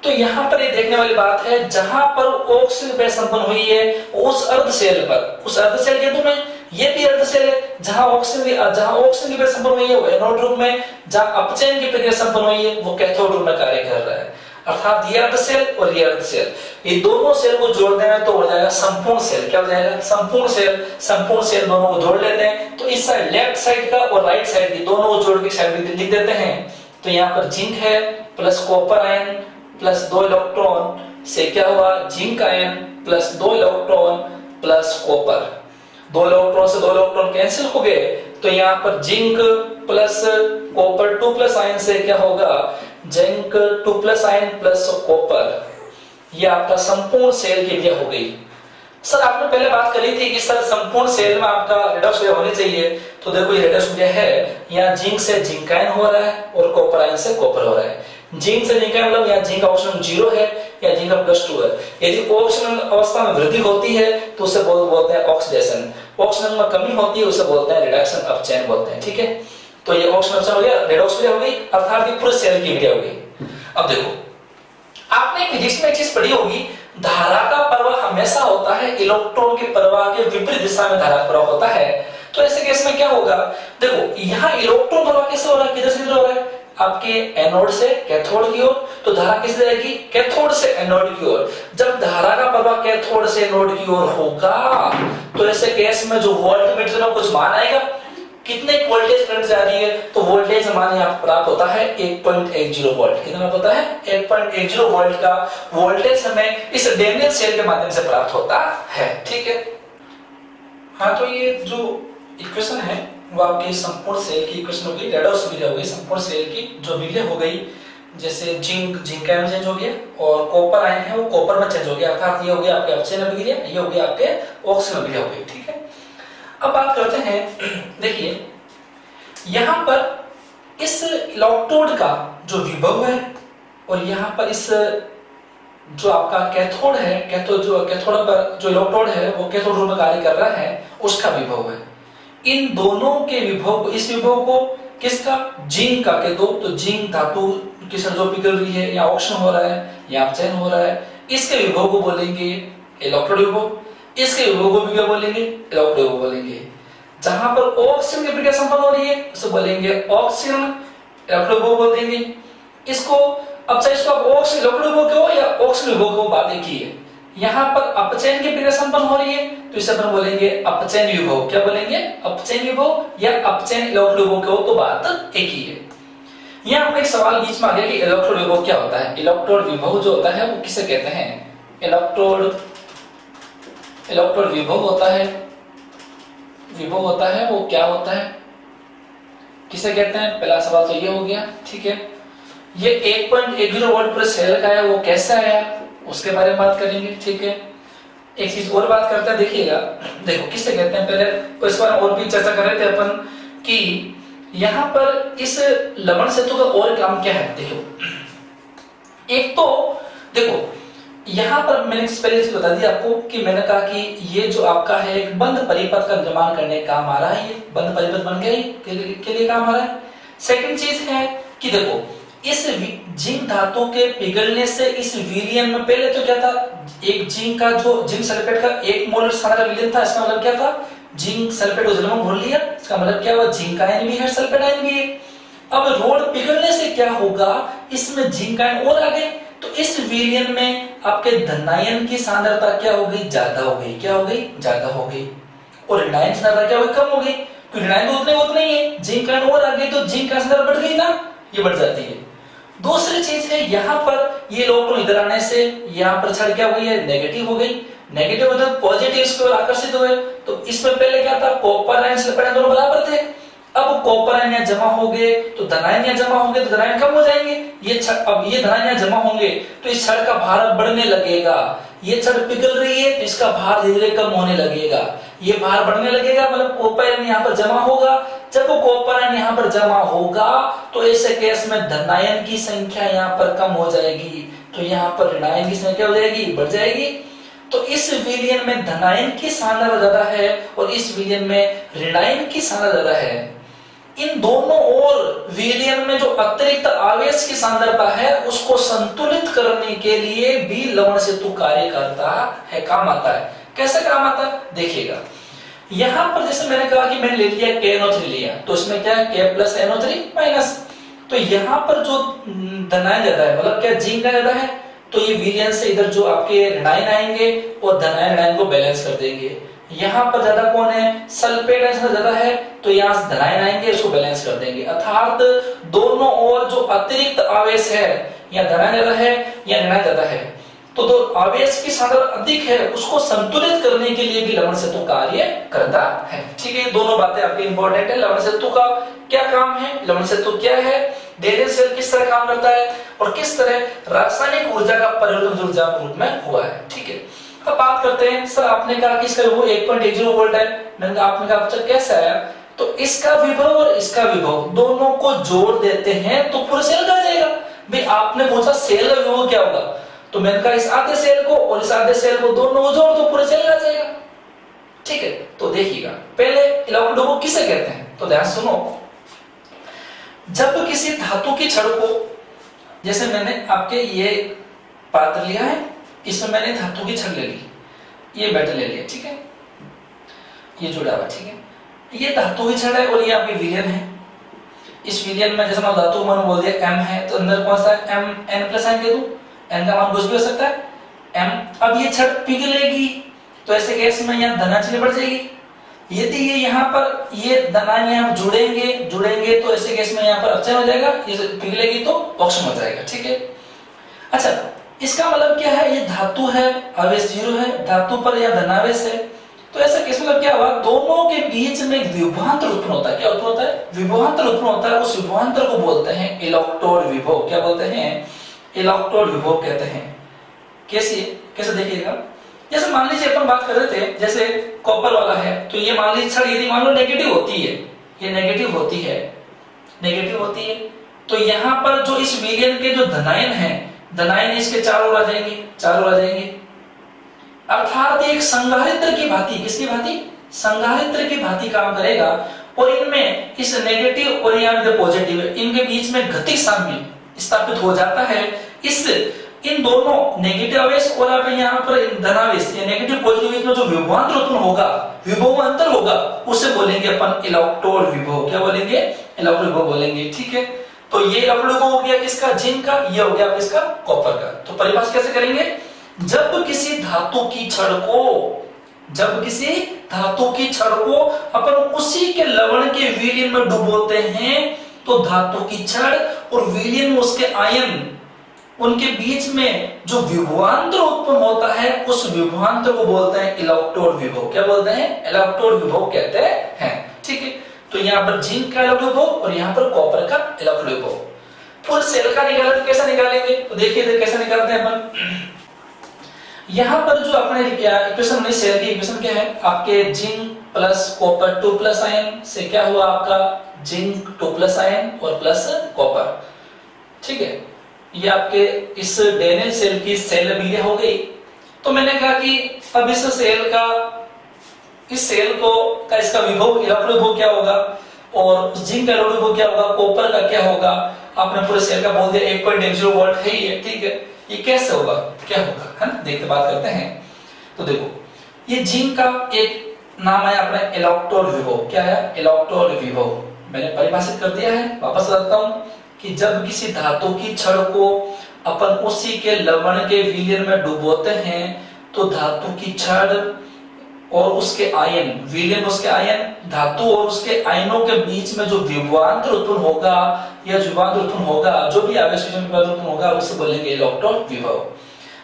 तो यहाँ पर ये देखने वाली बात है, जहां पर ऑक्सीजन की क्रिया संपन्न हुई है उस अर्ध सेल पर, उस अर्ध सेल के रूप में ये भी अर्ध सेल है, जहां ऑक्सीजन की क्रिया संपन्न हुई है वो एनोड रूप में, जहां अपचयन की प्रक्रिया संपन्न हुई है वो कैथोड रूप में कार्य कर रहा है। अर्थात ये अर्ध सेल और ये अर्ध सेल, ये दोनों सेल को जोड़ देना तो हो जाएगा संपूर्ण सेल। क्या हो जाएगा? संपूर्ण सेल। संपूर्ण सेल दोनों को जोड़ लेते हैं तो इस साइड लेफ्ट साइड का और राइट साइड की दोनों को जोड़ के साइड में लिख देते हैं। तो यहाँ पर जिंक है plus copper ion plus 2 electron से क्या हुआ? Zinc ion plus 2 electron plus copper. 2 electron से 2 इलेक्ट्रॉन कैंसिल हो गए तो यहाँ पर zinc plus copper 2 plus ion से क्या होगा? Zinc 2 plus ion plus copper. ये आपका संपूर्ण सेल की क्रिया हो गई। सर आपने पहले बात करी थी कि सर संपूर्ण सेल में आपका रेडॉक्स क्रिया होनी चाहिए, तो देखो ये रेडॉक्स क्रिया है, यहाँ जिंक से जिंक आयन हो रहा है और कॉपर आयन से कॉपर हो रहा है। जिंक से जिंक आयन मतलब यहाँ जिंक ऑक्सीजन 0 है या जिंक +2 है। यदि ऑक्सीजन अवस्था में वृद्धि होती है तो उसे बोलते हैं ऑक्सीडेशन, ऑक्सीजन में कमी होती है उसे बोलते हैं रिडक्शन, अपचयन बोलते हैं। ठीक है, तो ये ऑक्सीजन अपचयन हो गया, रेडॉक्स क्रिया हो गई, अर्थात ये पूरे सेल की क्रिया हो गई। अब देखो आपने फिजिक्स में एक चीज पढ़ी होगी, धारा का प्रवाह हमेशा होता है इलेक्ट्रॉन के प्रवाह के विपरीत दिशा में धारा प्रवाह होता है। तो ऐसे केस में क्या होगा? देखो यहाँ इलेक्ट्रॉन प्रवाह कैसे हो रहा है, किधर से किधर हो रहा है? आपके एनोड से कैथोड की ओर, तो धारा किस जाएगी? कैथोड से एनोड की ओर। जब धारा का प्रवाह कैथोड से एनोड की ओर होगा तो ऐसे केस में जो वोल्टमीटर में कुछ मान आएगा, कितने वोल्टेज करंट जा रही है, तो वोल्टेज मान यहाँ प्राप्त होता है 1.10 वोल्ट। कितना होता है? 1.10 वोल्ट का वोल्टेज हमें इस डैनियल सेल के माध्यम से प्राप्त होता है। ठीक है, हाँ तो ये जो इक्वेशन है वो आपकी संपूर्ण सेल की इक्वेशन हो गई, रेडॉक्स क्रिया हो गई, संपूर्ण सेल की जो विक्रिया हो गई। जैसे जिंक आयन चेंज हो गया और कॉपर आयन है वो कॉपर में चेंज हो गया, अर्थात ये हो गया आपके अपचयन अभिक्रिया, ये हो गया आपके ऑक्सीजन अभिक्रिया हो गई। ठीक है, अब बात करते हैं, देखिए यहां पर इस इलेक्ट्रोड का जो विभव है और यहां पर इस जो आपका कैथोड है, कैथोड पर जो इलेक्ट्रोड है वो कैथोड रूप में कार्य कर रहा है, उसका विभव है। इन दोनों के विभव को, इस विभव को किसका? जिंक का कह दो तो जिंक धातु की जो पिघल रही है या ऑक्सीजन हो रहा है या अपचयन हो रहा है, इसके विभव को बोलेंगे इलेक्ट्रोड विभव, इसके विभव को भी क्या बोलेंगे? इलेक्ट्रोड विभव बोलेंगे। जहां पर ऑक्सीजन की प्रक्रिया संपन्न हो रही है उसे बोलेंगे ऑक्सीजन इलेक्ट्रोड विभव बोल देंगे इसको। अब चाहे इसको आप ऑक्सीजन इलेक्ट्रोड विभव कहो या ऑक्सीजन विभव को बात एक ही है। यहाँ पर अपचयन की प्रक्रिया संपन्न हो रही है तो इसे अपन बोलेंगे अपचयन विभव। क्या बोलेंगे? अपचयन विभव या अपचयन इलेक्ट्रोड विभव कहो तो बात एक ही है। यहाँ हमें एक सवाल बीच में आ गया कि इलेक्ट्रोड विभव क्या होता है। इलेक्ट्रोड विभव जो होता है वो किसे कहते हैं? इलेक्ट्रोड विभव होता है, विभव होता है वो क्या होता है, किसे कहते हैं? पहला सवाल तो ये हो गया। ठीक है, ये 1.10 वोल्ट पर सेल का है वो कैसा आया उसके बारे में बात करेंगे। ठीक है, एक चीज और बात करते हैं, देखिएगा देखो किससे कहते हैं, पहले इस बार और भी चर्चा कर रहे थे अपन कि यहाँ पर इस लवण सेतु का और काम क्या है। देखो एक तो देखो यहाँ पर मैंने पहले से बता दिया आपको कि मैंने कहा कि ये जो आपका है एक बंद परिपथ का निर्माण करने का काम आ रहा है, ये बंद परिपथ बन गया के लिए काम आ रहा है। सेकंड चीज है कि देखो इस जिंक धातु के पिघलने से इस विलयन में पहले तो क्या था, एक जिंक का जो जिंक सल्फेट का 1 मोल स्थान का विलयन था, इसका मतलब क्या था? जिंक सल्फेट को जल में घोल लिया, इसका मतलब क्या हुआ? जिंक आयन भी है, सल्फेट आयन भी है। अब रोड पिघलने से क्या होगा? इसमें जिंक आयन और आ गए, तो इस विलयन में आपके धनायन की सांद्रता क्या हो गई? ज्यादा हो गई। क्या हो गई? ज्यादा हो गई। और ऋणायन सांद्रता क्या हो गई? कम हो गई, क्योंकि ऋणायन तो उतने ही है, जिंक आयन और आ गई तो जिंक का सांद्रता बढ़ गई ना, ये बढ़ जाती है। दूसरी चीज है यहाँ पर ये इलेक्ट्रॉन इधर आने से यहाँ पर छड़ क्या हो गई है? नेगेटिव हो गई। नेगेटिव हो तो पॉजिटिव इसकी ओर आकर्षित हुए, तो इसमें पहले क्या था? कॉपर आयन सल्फेट आयन दोनों बराबर थे। अब कॉपर आयन यहाँ जमा हो गए तो धनायन यहाँ जमा होंगे तो धनायन कम हो जाएंगे। ये अब ये धनायन यहाँ जमा होंगे तो इस छड़ का भार बढ़ने लगेगा। ये छड़ पिघल रही है तो इसका भार धीरे धीरे कम होने लगेगा, ये भार बढ़ने लगेगा, मतलब कॉपर आयन यहाँ पर जमा होगा। जब वो कॉपर आयन यहाँ पर जमा होगा तो ऐसे केस में धनायन की संख्या यहाँ पर कम हो जाएगी, तो यहाँ पर ऋणायन की संख्या हो जाएगी, बढ़ जाएगी। तो इस विलयन में धनायन की सांद्रता ज्यादा है और इस विलयन में ऋणायन की सांद्रता ज्यादा है। इन दोनों ओर विलयन में जो अतिरिक्त आवेश की सांद्रता है उसको संतुलित करने के लिए भी लवण सेतु कार्य करता है, काम आता है। कैसे काम आता है देखिएगा। यहां पर जैसे मैंने कहा कि मैंने ले लिया KNO3 लिया, तो इसमें क्या है K प्लस NO3 माइनस, तो यहां पर जो धनायन ज्यादा है, मतलब क्या जिंक ज्यादा है, तो ये विलयन से इधर जो आपके ऋणायन आएंगे और धनायन ऋणायन को बैलेंस कर देंगे। यहाँ पर ज्यादा कौन है, सल्फेट आयन ज्यादा है, तो यहाँ से धनायन आएंगे, इसको बैलेंस कर देंगे। अर्थात दोनों ओर जो अतिरिक्त आवेश है, या धनायन ज्यादा है या ऋणायन ज्यादा है, तो दो आवेश की सांद्रता अधिक है, उसको संतुलित करने के लिए भी लवण सेतु कार्य करता है। ठीक है, दोनों बातें आपकी इंपॉर्टेंट है। लवण सेतु का क्या काम है, लवण सेतु क्या है, डेनियल सेल किस तरह काम करता है और किस तरह रासायनिक ऊर्जा का परिवर्तन ऊर्जा रूप में हुआ है। ठीक है, अब बात करते हैं। सर आपने कहा कि इसका विभव 1.10 वोल्ट है, मैंने कहा आपने कहा अच्छा कैसा है, तो इसका विभव और इसका विभव दोनों को जोड़ देते हैं तो पूरा सेल आ जाएगा। भाई आपने पूछा सेल का विभव क्या होगा, तो मैंने कहा इस आधे सेल को और इस आधे सेल को दोनों को जोड़ दो, पूरा सेल आ जाएगा। ठीक है, तो देखिएगा पहले इलेक्ट्रोड विभव किसे कहते हैं, तो ध्यान सुनो। जब किसी धातु की छड़ को, जैसे मैंने आपके ये पात्र लिया है, इसमें मैंने धातु की छड़ ले ली, ये मेटल ले लिया, ठीक है, ये जुड़ा हुआ, ठीक है, ये धातु की छड़ है और ये आपकी विलयन है। इस विलयन में जैसे मैं धातु मान बोल दिया m है, तो अंदर कौन सा है m, n प्लस n दे दूं, n का मान कुछ भी हो सकता है m। अब ये छड़ पिघलेगी, तो ऐसे केस में यहाँ धनायन बढ़ जाएगी। यदि ये यहाँ पर ये धनायन यहाँ जुड़ेंगे तो ऐसे केस में यहाँ पर अपचयन हो जाएगा, ये पिघलेगी तो ऑक्सीजन हो जाएगा। ठीक है, अच्छा इसका मतलब क्या है, ये धातु है, आवेश 0 है, धातु पर यह धनावेश है, तो ऐसा केस में क्या हुआ, दोनों के बीच में एक विभवांतर उत्पन्न होता है। क्या उत्पन्न होता है, विभवांतर उत्पन्न होता है। उस विभवांतर को बोलते हैं इलेक्ट्रोड विभव। क्या बोलते हैं, इलेक्ट्रोड विभव कहते हैं। कैसे देखिएगा, जैसे मान लीजिए अपन बात कर रहे थे, जैसे कॉपर वाला है, तो ये मान लीजिए छड़ यदि मान लो नेगेटिव होती है, ये नेगेटिव होती है, तो यहाँ पर जो इस विलयन के जो धनायन है, धनायन इसके चारों ओर आ जाएंगे, अर्थात एक संधारित्र की भांति, किसकी भांति, संधारित्र की भांति काम करेगा। और इनमें इस नेगेटिव और यहाँ जो पॉजिटिव है, इनके बीच में गतिज साम्य स्थापित हो जाता है। इस इन दोनों नेगेटिव आवेश और यहाँ पर धनावेश, नेगेटिव पॉजिटिव में जो विभवांतर उत्पन्न होगा, विभव अंतर होगा, उसे बोलेंगे अपन इलेक्ट्रोड विभव। क्या बोलेंगे, इलेक्ट्रोड विभव बोलेंगे। ठीक है, तो ये इलेक्ट्रोड विभव हो गया किसका, जिंक का, ये हो गया किसका, कॉपर का। तो परिभाषा कैसे करेंगे, जब किसी धातु की छड़ को अपन उसी के लवण के विलयन में डुबोते हैं, तो धातु की छड़ और विलयन में उसके आयन, उनके बीच में जो विभवांतर उत्पन्न होता है, उस विभवांतर को बोलते हैं इलेक्ट्रोड विभव। क्या बोलते हैं, इलेक्ट्रोड विभव कहते हैं। ठीक है, तो यहाँ पर जिंक का इलेक्ट्रोड विभव और यहाँ पर कॉपर का इलेक्ट्रोड विभव। पूरे सेल का निकाला तो कैसा निकालेंगे, तो देखिए कैसे निकालते हैं अपन। यहाँ पर जो अपने इक्वेशन में सेल की इक्वेशन क्या है, आपके zinc plus copper 2 plus ion से क्या हुआ आपका, जिंक 2 प्लस आयन और प्लस कॉपर। ठीक है, ये आपके इस डेनियल सेल की सेल अभिक्रिया हो गई। तो मैंने कहा कि अब इस सेल का इसका विभव, इलेक्ट्रोड विभव क्या होगा, और जिंक का इलेक्ट्रोड विभव क्या होगा, कॉपर का क्या होगा। आपने पूरे सेल का बोल दिया 1.10 वोल्ट है ही है। ठीक है, ये कैसे होगा, क्या होगा, है ना, देखते बात करते हैं। तो देखो, ये जिंक का एक नाम है अपना इलेक्ट्रोड विभव। क्या है, इलेक्ट्रोड विभव मैंने परिभाषित कर दिया है, वापस बताता हूं कि जब किसी धातु की छड़ को अपन उसी के लवण के विलयन में डुबोते हैं, तो धातु की छड़ और उसके आयन, विलयन उसके आयन, धातु और उसके आयनों के बीच में जो विभवांतर उत्पन्न होगा, या विभवांतर उत्पन्न होगा, जो भी आवेश उत्पन्न होगा, उसे बोलेंगे इलेक्ट्रोड विभव।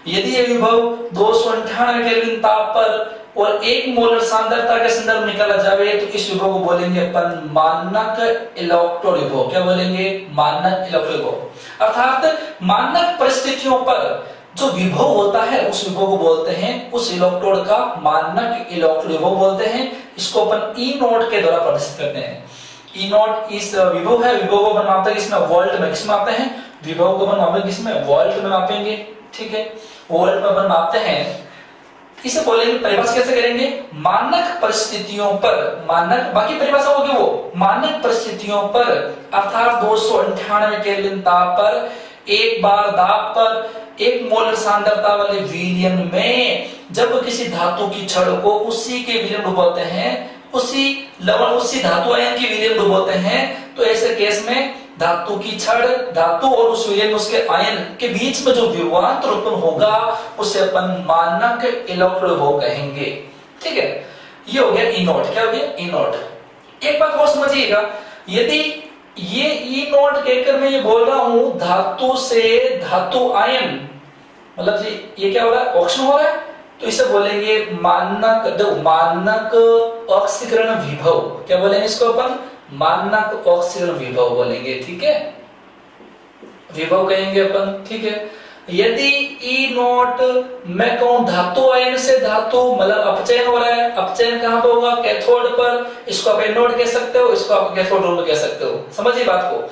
यदि ये विभव 298 केल्विन ताप पर और 1 मोलर सांद्रता के संदर्भ में निकाला जाए, तो इस विभव को बोलेंगे अपन मानक इलेक्ट्रोड विभव। क्या बोलेंगे, मानक इलेक्ट्रोड विभव। अर्थात मानक परिस्थितियों पर जो विभव होता है, उस विभव को बोलते हैं, उस इलेक्ट्रोड का मानक इलेक्ट्रोड विभव बोलते हैं। इसको अपन ई नोट के द्वारा प्रदर्शित करते हैं। ई नोट इस विभव है, विभव को अपन मापते हैं किसमें, वोल्ट में। किसमें मापते हैं, विभव को अपन मापेंगे किसमें, वोल्ट में मापेंगे। ठीक है, वोल्ट में अपन मापते हैं। इसे बोलेंगे परिभाषा कैसे करेंगे, मानक परिस्थितियों पर, मानक बाकी परिभाषा होगी वो मानक परिस्थितियों पर अर्थात 298 केल्विन ताप पर एक बार दाब पर एक मोलर सांद्रता वाले विलयन में जब किसी धातु की छड़ को उसी के विलयन डुबोते हैं, उसी लवण उसी धातु आयन के विलयन डुबोते हैं, तो ऐसे केस में धातु की छड़, धातु और उस विलयन उसके आयन के बीच में जो विभवांतर उत्पन्न होगा उसे अपन मानक इलेक्ट्रॉन विभव कहेंगे। ठीक है, ये हो गया ई नॉट। क्या हो गया, ई नॉट। एक बात और समझिएगा, यदि ये ई नॉट कहकर मैं ये बोल रहा हूं धातु से धातु आयन, मतलब ये क्या हो रहा है, ऑक्सीजन हो रहा है, तो इसे बोलेंगे मानक, देखो मानक ऑक्सीकरण विभव। क्या बोलेंगे इसको अपन, मानक ऑक्सीकरण विभव बोलेंगे। ठीक है, विभव कहेंगे अपन। ठीक है, यदि ई नॉट मैं कहूं धातु आयन से धातु, मतलब अपचयन हो रहा है, अपचयन कहां पे होगा, कैथोड पर, इसको आप एनोड कह सकते हो, इसको आप कैथोड ध्रुव कह सकते हो। समझिए बात को,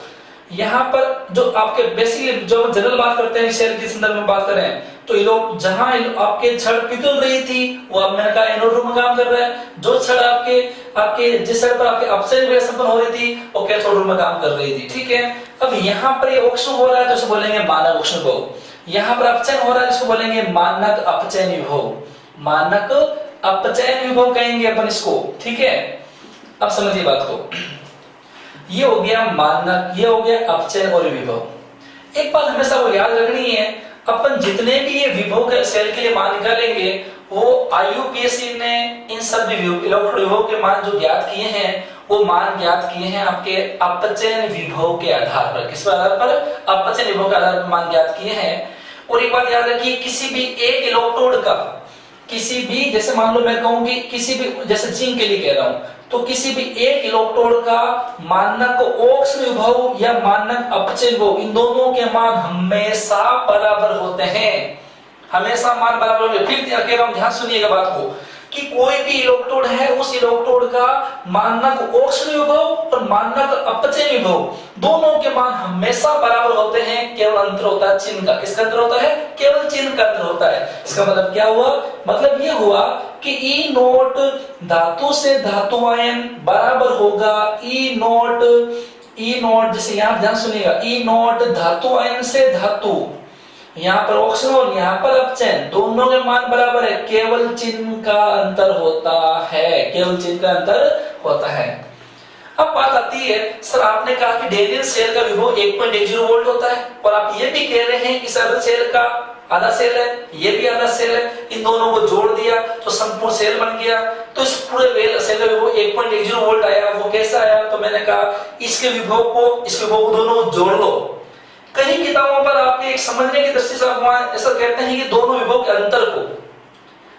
यहाँ पर जो आपके बेसिकली जो हम जनरल बात करते हैं शेल के संदर्भ में बात करें, तो ये लोग जहां आपके छड़ पिघल रही थी वो अब मैंने कहा एनोड रूप में काम कर रहा है, जो छड़ आपके आपके जिस छड़ पर आपके अपचयन क्रिया संपन्न हो रही थी वो कैथोड रूप में काम कर रही थी। ठीक है, अब यहाँ पर ये ऑक्सीजन हो रहा है तो इसे बोलेंगे मानक ऑक्सीजन विभव, यहाँ पर अपचयन हो रहा है इसको बोलेंगे मानक अपचयन विभव, मानक अपचयन विभव कहेंगे अपन इसको। ठीक है, अब समझिए बात को, ये हो गया मानक, ये हो गया अपचयन और विभव। एक बात हमेशा वो याद रखनी है, अपन जितने भी ये विभव के सेल के लिए मान निकालेंगे वो आईयूपीएसी ने इन सब इलेक्ट्रॉन विभव के मान जो ज्ञात किए हैं वो मान ज्ञात किए हैं आपके अपचयन विभव के आधार पर। किस आधार पर, अपचयन विभव के आधार पर मान ज्ञात किए हैं। और एक बात याद रखिए, किसी भी एक इलेक्ट्रोड का, किसी भी, जैसे मान लो मैं कहूं कि किसी भी, जैसे जिंक के लिए कह रहा हूं, तो किसी भी एक इलेक्ट्रोड का मानक ऑक्सीजन विभव या मानक अपचयन विभव, इन दोनों के मान हमेशा बराबर होते हैं, हमेशा मान बराबर होंगे। फिर कह रहा हूं, ध्यान सुनिएगा बात को, कि कोई भी इलेक्ट्रोड है उस इलेक्ट्रोड का मानक ऑक्सीजन विभव और मानक अपचयन विभव दोनों के मान हमेशा बराबर होते हैं, केवल अंतर होता है चिन्ह का। किसका अंतर होता है, केवल चिन्ह का अंतर होता है। इसका मतलब क्या हुआ, मतलब ये हुआ कि ई नोट धातु से धातु आयन बराबर होगा ई नोट, जैसे यहां ध्यान सुनिएगा, ई नोट धातु आयन से धातु, यहाँ पर ऑक्सीजन और यहाँ पर अपचयन, दोनों के मान बराबर है, केवल चिन्ह का अंतर होता है, केवल चिन्ह का अंतर होता है। अब बात आती है, सर आपने कहा कि डेरियन सेल का विभव 1.10 वोल्ट होता है और आप ये भी कह रहे हैं कि सर सेल का आधा सेल है, ये भी आधा सेल है, इन दोनों को जोड़ दिया तो संपूर्ण सेल बन गया, तो इस पूरे सेल का विभव 1.10 वोल्ट आया। वो कैसा आया, तो मैंने कहा इसके विभव को दोनों को जोड़ लो। कई किताबों पर आपके एक समझने की दृष्टि से आप ऐसा कहते हैं कि दोनों विभव के अंतर को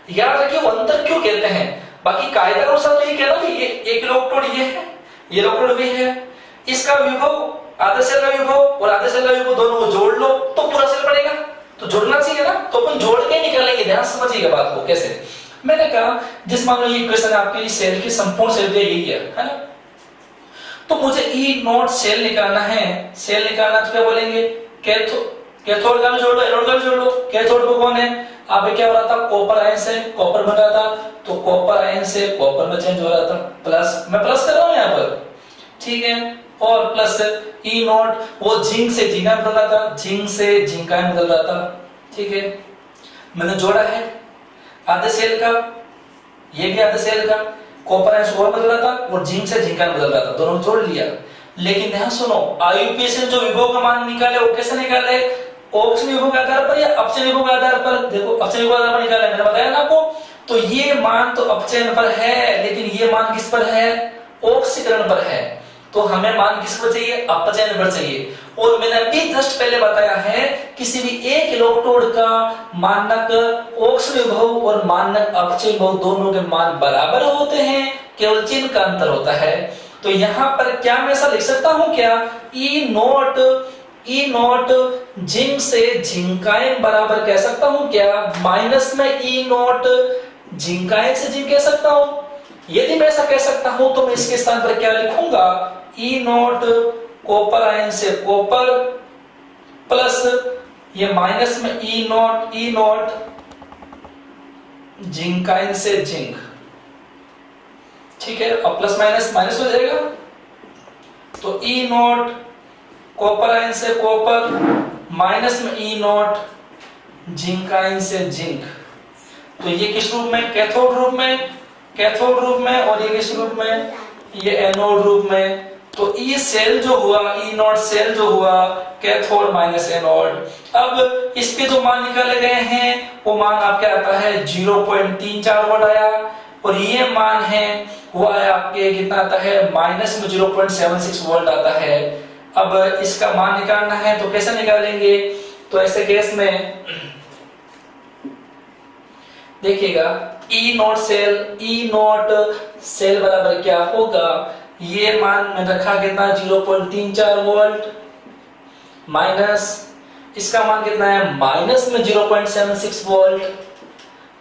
याद रखिए, वो अंतर क्यों कहते हैं, बाकी कायदा के अनुसार तो ये कहना कि ये एक इलेक्ट्रोड ये है, ये इलेक्ट्रोड भी है, इसका विभव आधे सेल का विभव और आधे सेल का विभव दोनों को जोड़ लो तो पूरा सेल बनेगा, तो जोड़ना चाहिए ना, तो अपन जोड़ के निकालेंगे। ध्यान समझिएगा बात को कैसे। मैंने कहा जिस मान लो ये इक्वेशन आपकी सेल की संपूर्ण सेल यही है ना, तो मुझे ई नोट सेल निकालना है, सेल निकालना तो क्या बोलेंगे, कैथोड का भी जोड़ लो, एनोड का भी जोड़ लो। कैथोड को कौन है, अब क्या हो रहा था, कॉपर आयन से कॉपर बन रहा था, तो कॉपर आयन से कॉपर में चेंज हो रहा था, प्लस मैं प्लस कर रहा हूं यहाँ पर, ठीक है, और प्लस ई नोट वो जिंक से जिंक आयन बदल रहा था, जिंक से जिंक आयन बदल रहा था, ठीक है, मैंने जोड़ा है आधे सेल का, ये भी आधे सेल का, कॉपर आयन से बदल रहा था और जिंक से जिंक आयन बदल रहा था, दोनों जोड़ लिया। लेकिन ध्यान सुनो, आईयूपीएसी जो विभव का मान निकाले वो कैसे निकाले, ऑक्सीजन विभव के आधार पर या अपचयन विभव के आधार पर। देखो अपचयन विभव के आधार पर निकाला मैंने बताया ना आपको, तो ये मान तो अपचयन पर है, लेकिन ये मान किस पर है, ऑक्सीकरण पर है, तो हमें मान किस पर चाहिए, अपचयन पर चाहिए। और मैंने अभी जस्ट पहले बताया है, किसी भी एक इलेक्ट्रोड का मानक ऑक्सीजन विभव और मानक अपचयन विभव दोनों के मान बराबर होते हैं, केवल चिन्ह का अंतर होता है। तो यहां पर क्या मैं ऐसा लिख सकता हूं क्या, ई नोट जिंक से जिंक आयन बराबर कह सकता हूं क्या, माइनस में ई नोट जिंक आयन से जिंक कह सकता हूं। यदि मैं ऐसा कह सकता हूं तो मैं इसके स्थान पर क्या लिखूंगा, ई नोट कॉपर आयन से कॉपर प्लस ये माइनस में ई नोट जिंकाइन से जिंक, ठीक है, और प्लस माइनस माइनस हो जाएगा, तो ई नॉट कॉपर आयन से कॉपर, माइनस में ई नॉट जिंकाइन से जिंक। तो ये किस रूप में, कैथोड रूप में, कैथोड रूप में, और ये किस रूप में, ये एनोड रूप में। तो ई सेल जो हुआ, ई नॉट सेल जो हुआ, कैथोड माइनस एनोड। अब इसके जो मान निकाले गए हैं वो मान आपके आता है 0.34 वोल्ट आया, और ये मान है वो आया आपके कितना आता है, माइनस में 0.76 वोल्ट आता है। अब इसका मान निकालना है तो कैसे निकालेंगे, तो ऐसे केस में देखिएगा, ई नॉट सेल बराबर क्या होगा, ये मान में रखा कितना 0.34 वोल्ट, माइनस इसका मान कितना है, माइनस में 0.76 वोल्ट,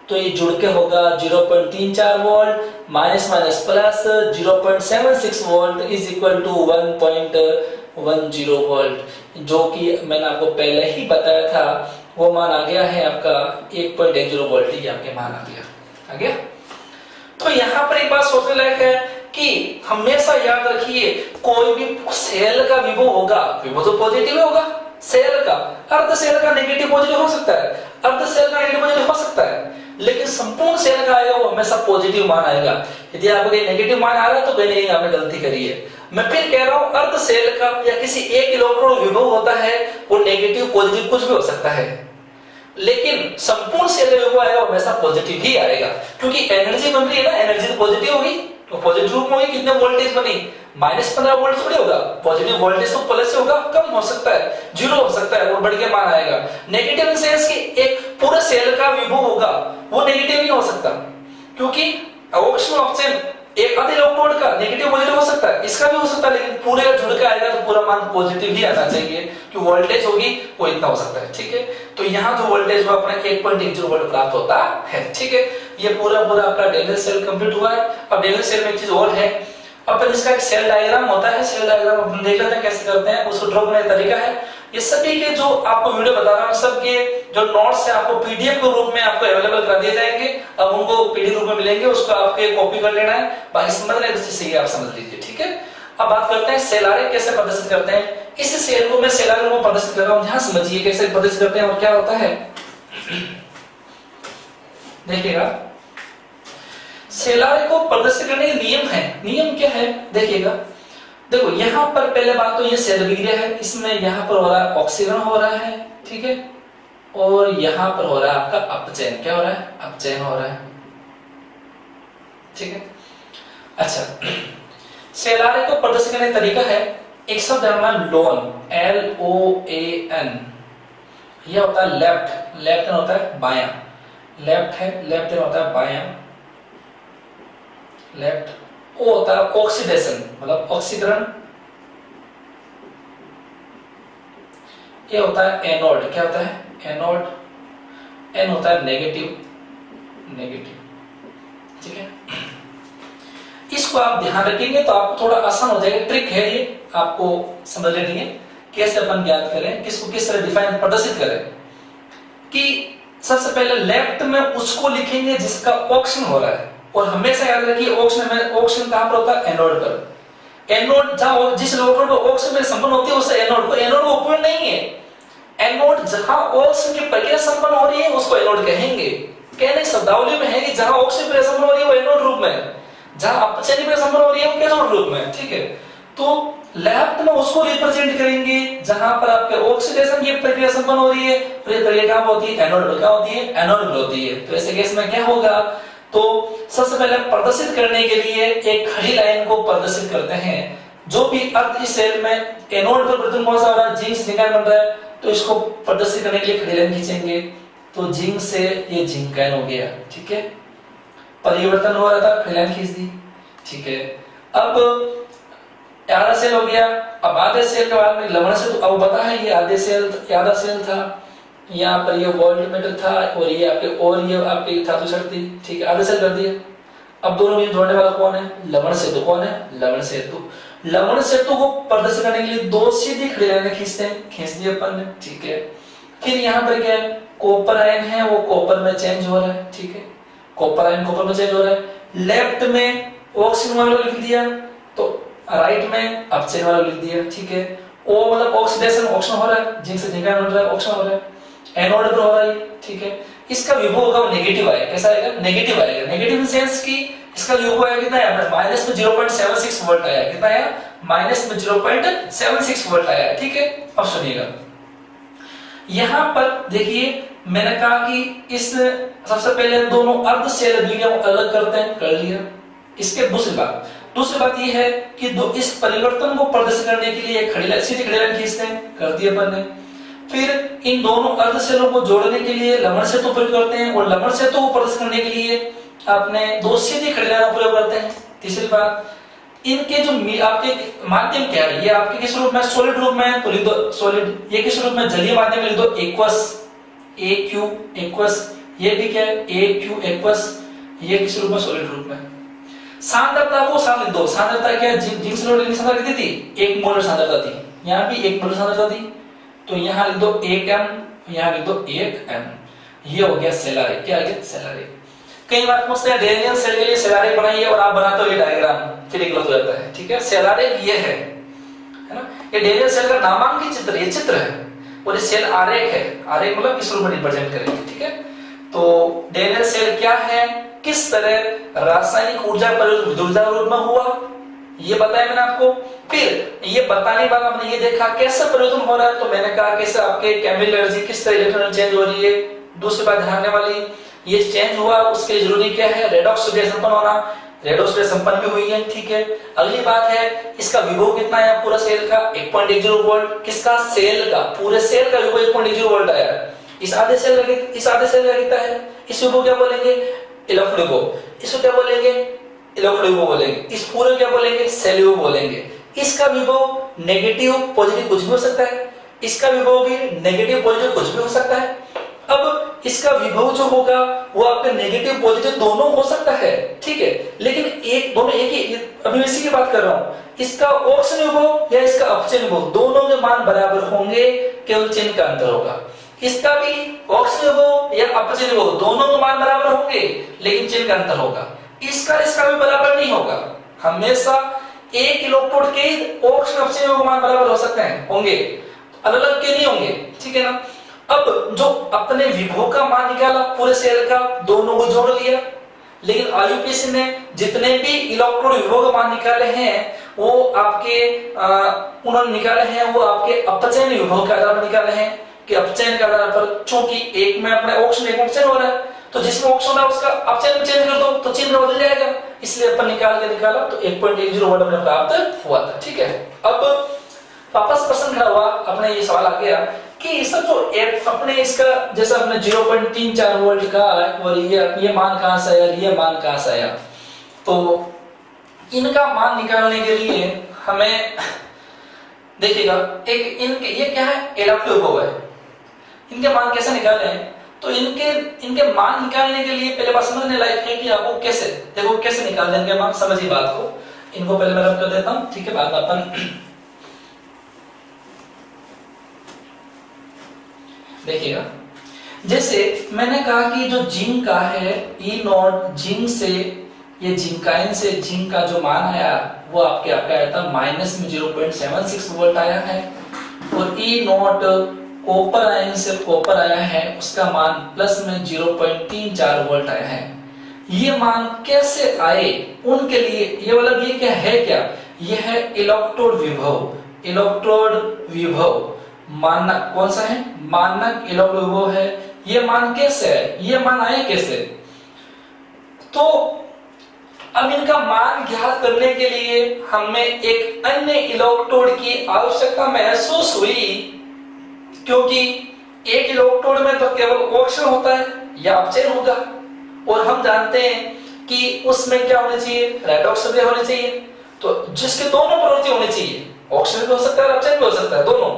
तो ये जुड़ के होगा 0.34 volt minus minus plus 0.76 volt is equal to 1.10 volt, जो कि मैंने आपको पहले ही बताया था। वो मान आ गया है आपका 1.10 वोल्ट, ये आपके मान आ गया। तो यहाँ पर एक बात सोचने लायक है कि हमेशा याद रखिए, कोई भी सेल का विभव होगा, विभव तो पॉजिटिव होगा, सेल का, अर्ध सेल का नेगेटिव पॉजिटिव हो सकता है, अर्ध सेल का नेगेटिव पॉजिटिव हो सकता है, लेकिन संपूर्ण सेल का आएगा वो हमेशा पॉजिटिव मान आएगा। यदि आपको कोई नेगेटिव मान आ रहा है तो कहीं नहीं आपने गलती करी है। मैं फिर कह रहा हूं, अर्ध सेल का या किसी एक इलेक्ट्रॉन विभव होता है, वो नेगेटिव पॉजिटिव कुछ भी हो सकता है, लेकिन संपूर्ण सेल का विभव आएगा हमेशा पॉजिटिव ही आएगा, क्योंकि एनर्जी बन रही है ना, एनर्जी तो पॉजिटिव होगी, तो पॉजिटिव रूप में होगी, कितने वोल्टेज बनी, माइनस 15 वोल्ट थोड़ी होगा, पॉजिटिव वोल्टेज तो प्लस से होगा, कम हो सकता है, जीरो हो सकता है, और बढ़ के मान आएगा। नेगेटिव इन सेंस कि एक पूरे सेल का विभव होगा वो नेगेटिव ही हो सकता, क्योंकि ऑक्सीजन ऑक्सीजन एक आधे इलेक्ट्रोड का नेगेटिव पॉजिटिव हो सकता है, इसका भी हो सकता है, लेकिन पूरे का जुड़ के आएगा तो पूरा मान पॉजिटिव ही आना चाहिए, कि वोल्टेज होगी वो इतना हो सकता है, ठीक है। तो यहाँ जो वोल्टेज वो अपना 1.10 वोल्ट प्राप्त होता है, ठीक है। ये पूरा आपका डेल्टा सेल कंप्लीट हुआ है। अब डेल्टा सेल में एक चीज और है, अपन इसका एक सेल डायग्राम होता है, सेल डायग्राम अपन देख लेते हैं कैसे करते हैं, उसको ड्रॉ करने का तरीका है। ये सभी के जो आपको वीडियो बता रहा हूं, सबके जो नोट्स है आपको पीडीएफ के रूप में आपको अवेलेबल करा दिए जाएंगे। अब उनको पीडीएफ रूप में मिलेंगे, उसको आपके कॉपी कर लेना है, बाकी समझने की चीज आप समझ लीजिए, ठीक है। अब बात करते हैं सेल आरेख कैसे प्रदर्शित करते हैं। इस सेल को मैं सेल आरेख को प्रदर्शित कर रहा हूं, ध्यान समझिए कैसे प्रदर्शित करते हैं और क्या होता है। देखिएगा, सेल आरेख को प्रदर्शित करने के नियम है। नियम क्या है देखिएगा, देखो यहाँ पर पहले बात तो ये सेल विक्रिया है, इसमें यहाँ पर हो रहा है ऑक्सीकरण हो रहा है, ठीक है, और यहाँ पर हो रहा है आपका अपचयन, क्या हो रहा है, अपचयन हो रहा है, ठीक है। अच्छा, सेल आरेख को प्रदर्शित करने का तरीका है, एक शब्द है लोन, LOAN, यह होता है लेफ्ट, लेफ्ट होता है बायां, लेफ्ट है, लेफ्ट होता है बायां, लेफ्ट। वो होता है ऑक्सीडेशन, मतलब ऑक्सीकरण। ये होता है एनोड, क्या होता है एनोड, एन होता है नेगेटिव, नेगेटिव, ठीक है। इसको आप ध्यान रखेंगे तो आपको थोड़ा आसान हो जाएगा, ट्रिक है ये, आपको समझ लेनी है कैसे अपन ज्ञात करें, किसको किस तरह डिफाइन प्रदर्शित करें। कि सबसे पहले लेफ्ट में उसको लिखेंगे जिसका ऑक्सीजन हो रहा है, और हमेशा याद रखिए ऑक्सीजन में, ऑक्सीजन कहां पर होता है, एनोड पर। एनोड जहां जिस इलेक्ट्रोड पर ऑक्सीजन में संपन्न होती है उसे एनोड को, एनोड को उपयोग नहीं है। एनोड जहां ऑक्सीजन की प्रक्रिया संपन्न हो रही है उसको एनोड कहेंगे। कहने शब्दावली में है कि जहां ऑक्सीजन प्रक्रिया संपन्न हो रही है वो एनोड रूप में, जहां अपचयन प्रक्रिया संपन्न हो रही है वो कैथोड रूप में, ठीक है। तो लेफ्ट में उसको रिप्रेजेंट करेंगे जहां पर आपके ऑक्सीडेशन की प्रक्रिया संपन्न हो रही है, और ये प्रक्रिया कहां होती है, एनोड में, क्या होती है, एनोड में होती है। तो ऐसे केस में क्या होगा, तो सबसे पहले प्रदर्शित करने के लिए एक खड़ी लाइन को प्रदर्शित करते हैं, जो भी अर्ध इस सेल में एनोड पर प्रथम कौन सा हो रहा है, जिंक से जिंक बन रहा है, तो इसको प्रदर्शित करने के लिए खड़ी लाइन खींचेंगे, तो जिंक से ये जिंकाइन हो गया, ठीक है। परिवर्तन हो रहा था, खड़ी लाइन खींच दी, ठीक है। अब आधा सेल हो गया, अब आधे सेल के बाद में लवण से, तो अब पता है ये आधे सेल, आधा सेल था, यहाँ पर ये वोल्ट मीटर था, और ये आपके, और ये आपके धातु शक्ति, ठीक है, आधे सेल कर दिया। अब दोनों में जोड़ने वाला कौन है, लवण सेतु, कौन है, लवण सेतु। लवण सेतु को प्रदर्शित करने के लिए दो सीधी खड़ी लाइनें खींचते हैं, खींच दी अपन ने, ठीक है। फिर यहाँ पर क्या है, कॉपर आयन है, वो कॉपर में चेंज हो रहा है, ठीक है। कॉपर आयन कॉपर में चेंज हो रहा है। लेफ्ट में ऑक्सीजन वाला लिख दिया, तो राइट में ऑक्सीजन वाला लिख दिया, ठीक है। ओ मतलब ऑक्सीडेशन, ऑक्सीजन हो रहा है, जिंक से जिंक आयन बन रहा है, ऑक्सीजन हो रहा है। एनोड पर हो रहा है, ठीक है। इसका विभव होगा नेगेटिव आएगा, कैसा आएगा? नेगेटिव आएगा। नेगेटिव इन सेंस की इसका विभव आएगा कितना है? माइनस में 0.76 वोल्ट आया। कितना आया? माइनस में 0.76 वोल्ट आया, ठीक है। अब सुनिएगा, यहां पर देखिए मैंने कहा कि इस सबसे पहले दोनों अर्ध शेल बीडिया को अलग करते हैं, कर लिया। इसके दूसरी बात ये है कि इस परिवर्तन को प्रदर्शित करने के लिए खड़ी लाइन, सीधी खड़ी लाइन खींचते हैं, कर दिया अपन ने। फिर इन दोनों अर्ध शेलों को जोड़ने के लिए लवण सेतु प्रयोग करते हैं, और लवण सेतु को प्रदर्शित करने के लिए आपने दो सीधी खड़ी लाइन प्रयोग करते हैं। तीसरी बात, इनके जो आपके माध्यम क्या है, ये आपके किस रूप में? सॉलिड रूप में, तो लिख दो सॉलिड। ये किस रूप में? जलीय माध्यम में लिख दो एक्वस, AQ एक्वस। ये भी क्या है? AQ aqueous. ये किस रूप में? सॉलिड रूप में। सांद्रता को साथ लिख दो। सांद्रता क्या है? जिंक सल्फेट की सांद्रता कितनी थी? 1 मोलर सांद्रता थी। यहाँ भी 1 मोलर सांद्रता थी, तो यहाँ लिख दो 1 m, यहाँ लिख दो 1 m। ये हो गया सेलारे। क्या आ गया? सेलारे। कई बार पूछते हैं डेनियल सेल के लिए सेलारे बनाइए, और आप बनाते हो ये डायग्राम, फिर एक गलत हो जाता है, ठीक है। सेलारे ये है ना, ये डेनियल सेल का नामांकित चित्र, ये चित्र है, और ये सेल आरेख है। आरेख मतलब इस रूप में रिप्रेजेंट करेंगे, ठीक है। तो डेनियल सेल क्या है, किस तरह रासायनिक ऊर्जा परिवर्तन विद्युत ऊर्जा रूप में हुआ, ये बताया मैंने आपको। फिर ये बताने के बाद आपने ये देखा कैसे परिवर्तन हो रहा है, तो मैंने कहा कैसे आपके केमिकल एनर्जी किस तरह इलेक्ट्रॉन चेंज हो रही है। दूसरी बात ध्यान देने वाली, ये चेंज हुआ उसके लिए जरूरी क्या है? रेडॉक्स क्रिया संपन्न होना। रेडॉक्स क्रिया संपन्न भी हुई है, ठीक है। अगली बात है इसका विभव कितना है पूरा सेल का? 1.10 वोल्ट। किसका? सेल का। पूरे सेल का विभव 1.10 वोल्ट आया। इस आधे सेल का कितना है? इस विभव क्या बोलेंगे? इलेक्ट्रॉन विभव। इसको क्या बोलेंगे? इलेक्ट्रॉन विभव बोलेंगे। इस पूरे क्या बोलेंगे? सेल विभव बोलेंगे। इसका विभव नेगेटिव पॉजिटिव कुछ भी हो सकता है, इसका विभव भी नेगेटिव पॉजिटिव कुछ भी हो सकता है। अब इसका विभव जो होगा वो आपका नेगेटिव पॉजिटिव दोनों हो सकता है, ठीक है। लेकिन दोनों एक ही, अभी इसी की बात कर रहा हूं। इसका ऑक्सीजन विभव या इसका अपचयन विभव दोनों के मान बराबर होंगे, केवल चिन्ह का अंतर होगा। इसका भी ऑक्सीजन विभव या अपचयन विभव दोनों के मान बराबर होंगे, लेकिन चिन्ह का अंतर होगा। इसका भी बराबर नहीं होगा। हमेशा एक इलेक्ट्रोड के ऑक्सीजन अपचयन विभव मान बराबर हो सकते हैं, होंगे, अलग अलग के नहीं होंगे, ठीक है ना। अब जो अपने विभव का मान निकाला पूरे सेल का, दोनों को जोड़ लिया। लेकिन आईयूपीएसी ने जितने भी इलेक्ट्रोड विभव का मान निकाले हैं वो आपके उन्होंने निकाले हैं वो आपके अपचयन विभव के आधार पर निकाले हैं, कि अपचयन के आधार पर, चूंकि एक में अपने ऑक्सीजन एक अपचयन हो रहा है, तो जिसमें ऑक्सीजन है उसका अपचयन में चेंज कर दो तो चिन्ह बदल जाएगा। इसलिए अपन निकाला तो 1.10 वोल्ट अपने प्राप्त हुआ था, ठीक है। अब वापस प्रश्न खड़ा हुआ, अपने ये सवाल आ गया कि सब जो अपने इसका जैसा अपने 0.34 वोल्ट का और ये मान कहां से आया, ये मान कहां से आया, तो इनका मान निकालने के लिए हमें देखिएगा एक इनके ये क्या है? इलेक्ट्रॉन विभव है। इनके मान कैसे निकाले हैं? तो इनके मान निकालने के लिए पहले बात समझने लायक है कि आपको कैसे देखो कैसे निकाल देंगे मान, समझिए बात को। इनको पहले मैं रब कर देता हूं, ठीक है। बाद में अपन देखिएगा, जैसे मैंने कहा कि जो जिंक का है E0, जिंक से ये जिंकाइन से जिंक का जो मान आया वो आपके आया था माइनस में 0.76 वोल्ट आया है, और E0 कॉपर आयन से कॉपर आया है उसका मान प्लस में 0.34 वोल्ट आया है। ये मान कैसे आए उनके लिए ये मतलब ये क्या है? क्या ये है? इलेक्ट्रोड विभव। इलेक्ट्रोड विभव मानक कौन सा है? मानक इलेक्ट्रोड विभव है। ये मान कैसे है? ये मान आए कैसे? तो अब इनका मान ज्ञात करने के लिए हमें एक अन्य इलेक्ट्रोड की आवश्यकता महसूस हुई, क्योंकि एक इलेक्ट्रोड में तो केवल ऑक्सीजन होता है या अपचयन होगा, और हम जानते हैं कि उसमें क्या होनी चाहिए? रेडॉक्स क्रिया होनी चाहिए, तो जिसके दोनों प्रवृत्ति होनी चाहिए, ऑक्सीजन भी हो सकता है अपचयन भी हो सकता है, दोनों।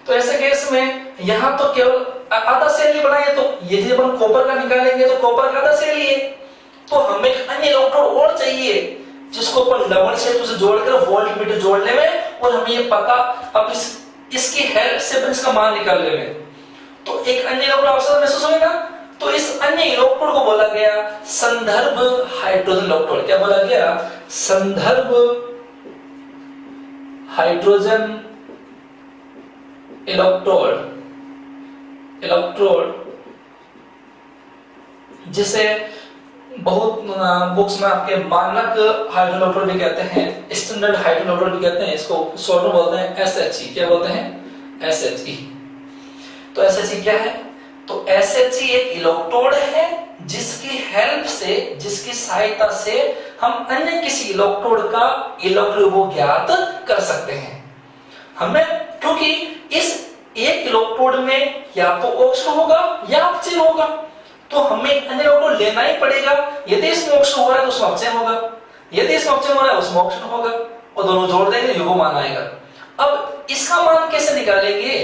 तो ऐसे केस में यहाँ तो केवल आधा सेल ही बनाए, तो ये जब हम कॉपर का निकालेंगे तो कॉपर का आधा सेल ही है, तो हमें अन्य इलेक्ट्रोड और चाहिए जिसको अपन लवण सेतु से जोड़कर वोल्ट मीटर जोड़ने में, और हमें ये पता अब इसकी हेल्प से इसका मान निकालने में, तो एक अन्य इलेक्ट्रोड आवश्यकता महसूस होगी ना। तो इस अन्य इलेक्ट्रोड को बोला गया संदर्भ हाइड्रोजन इलेक्ट्रोड। क्या बोला गया? संदर्भ हाइड्रोजन इलेक्ट्रोड, जिसे बहुत बुक्स में आपके मानक हाइड्रोजन इलेक्ट्रोड भी कहते हैं, स्टैंडर्ड हाइड्रोजन इलेक्ट्रोड भी कहते हैं। इसको शॉर्ट में बोलते हैं SHE। क्या बोलते हैं? SHE। तो SHE क्या है? तो SHE एक इलेक्ट्रोड है जिसकी हेल्प से, जिसकी सहायता से हम अन्य किसी इलेक्ट्रोड का इलेक्ट्रोड को ज्ञात कर सकते हैं। हमें, क्योंकि इस एक इलेक्ट्रोड में या तो ऑक्सीजन होगा या ऑक्सीजन होगा, तो हमें अन्य इलेक्ट्रोड लेना ही पड़ेगा। यदि इसमें ऑक्सीजन हो रहा है तो उसमें ऑक्सीजन होगा, यदि इसमें ऑक्सीजन हो रहा है उसमें ऑक्सीजन होगा, और दोनों जोड़ देंगे युग्म मान आएगा। अब इसका मान कैसे निकालेंगे?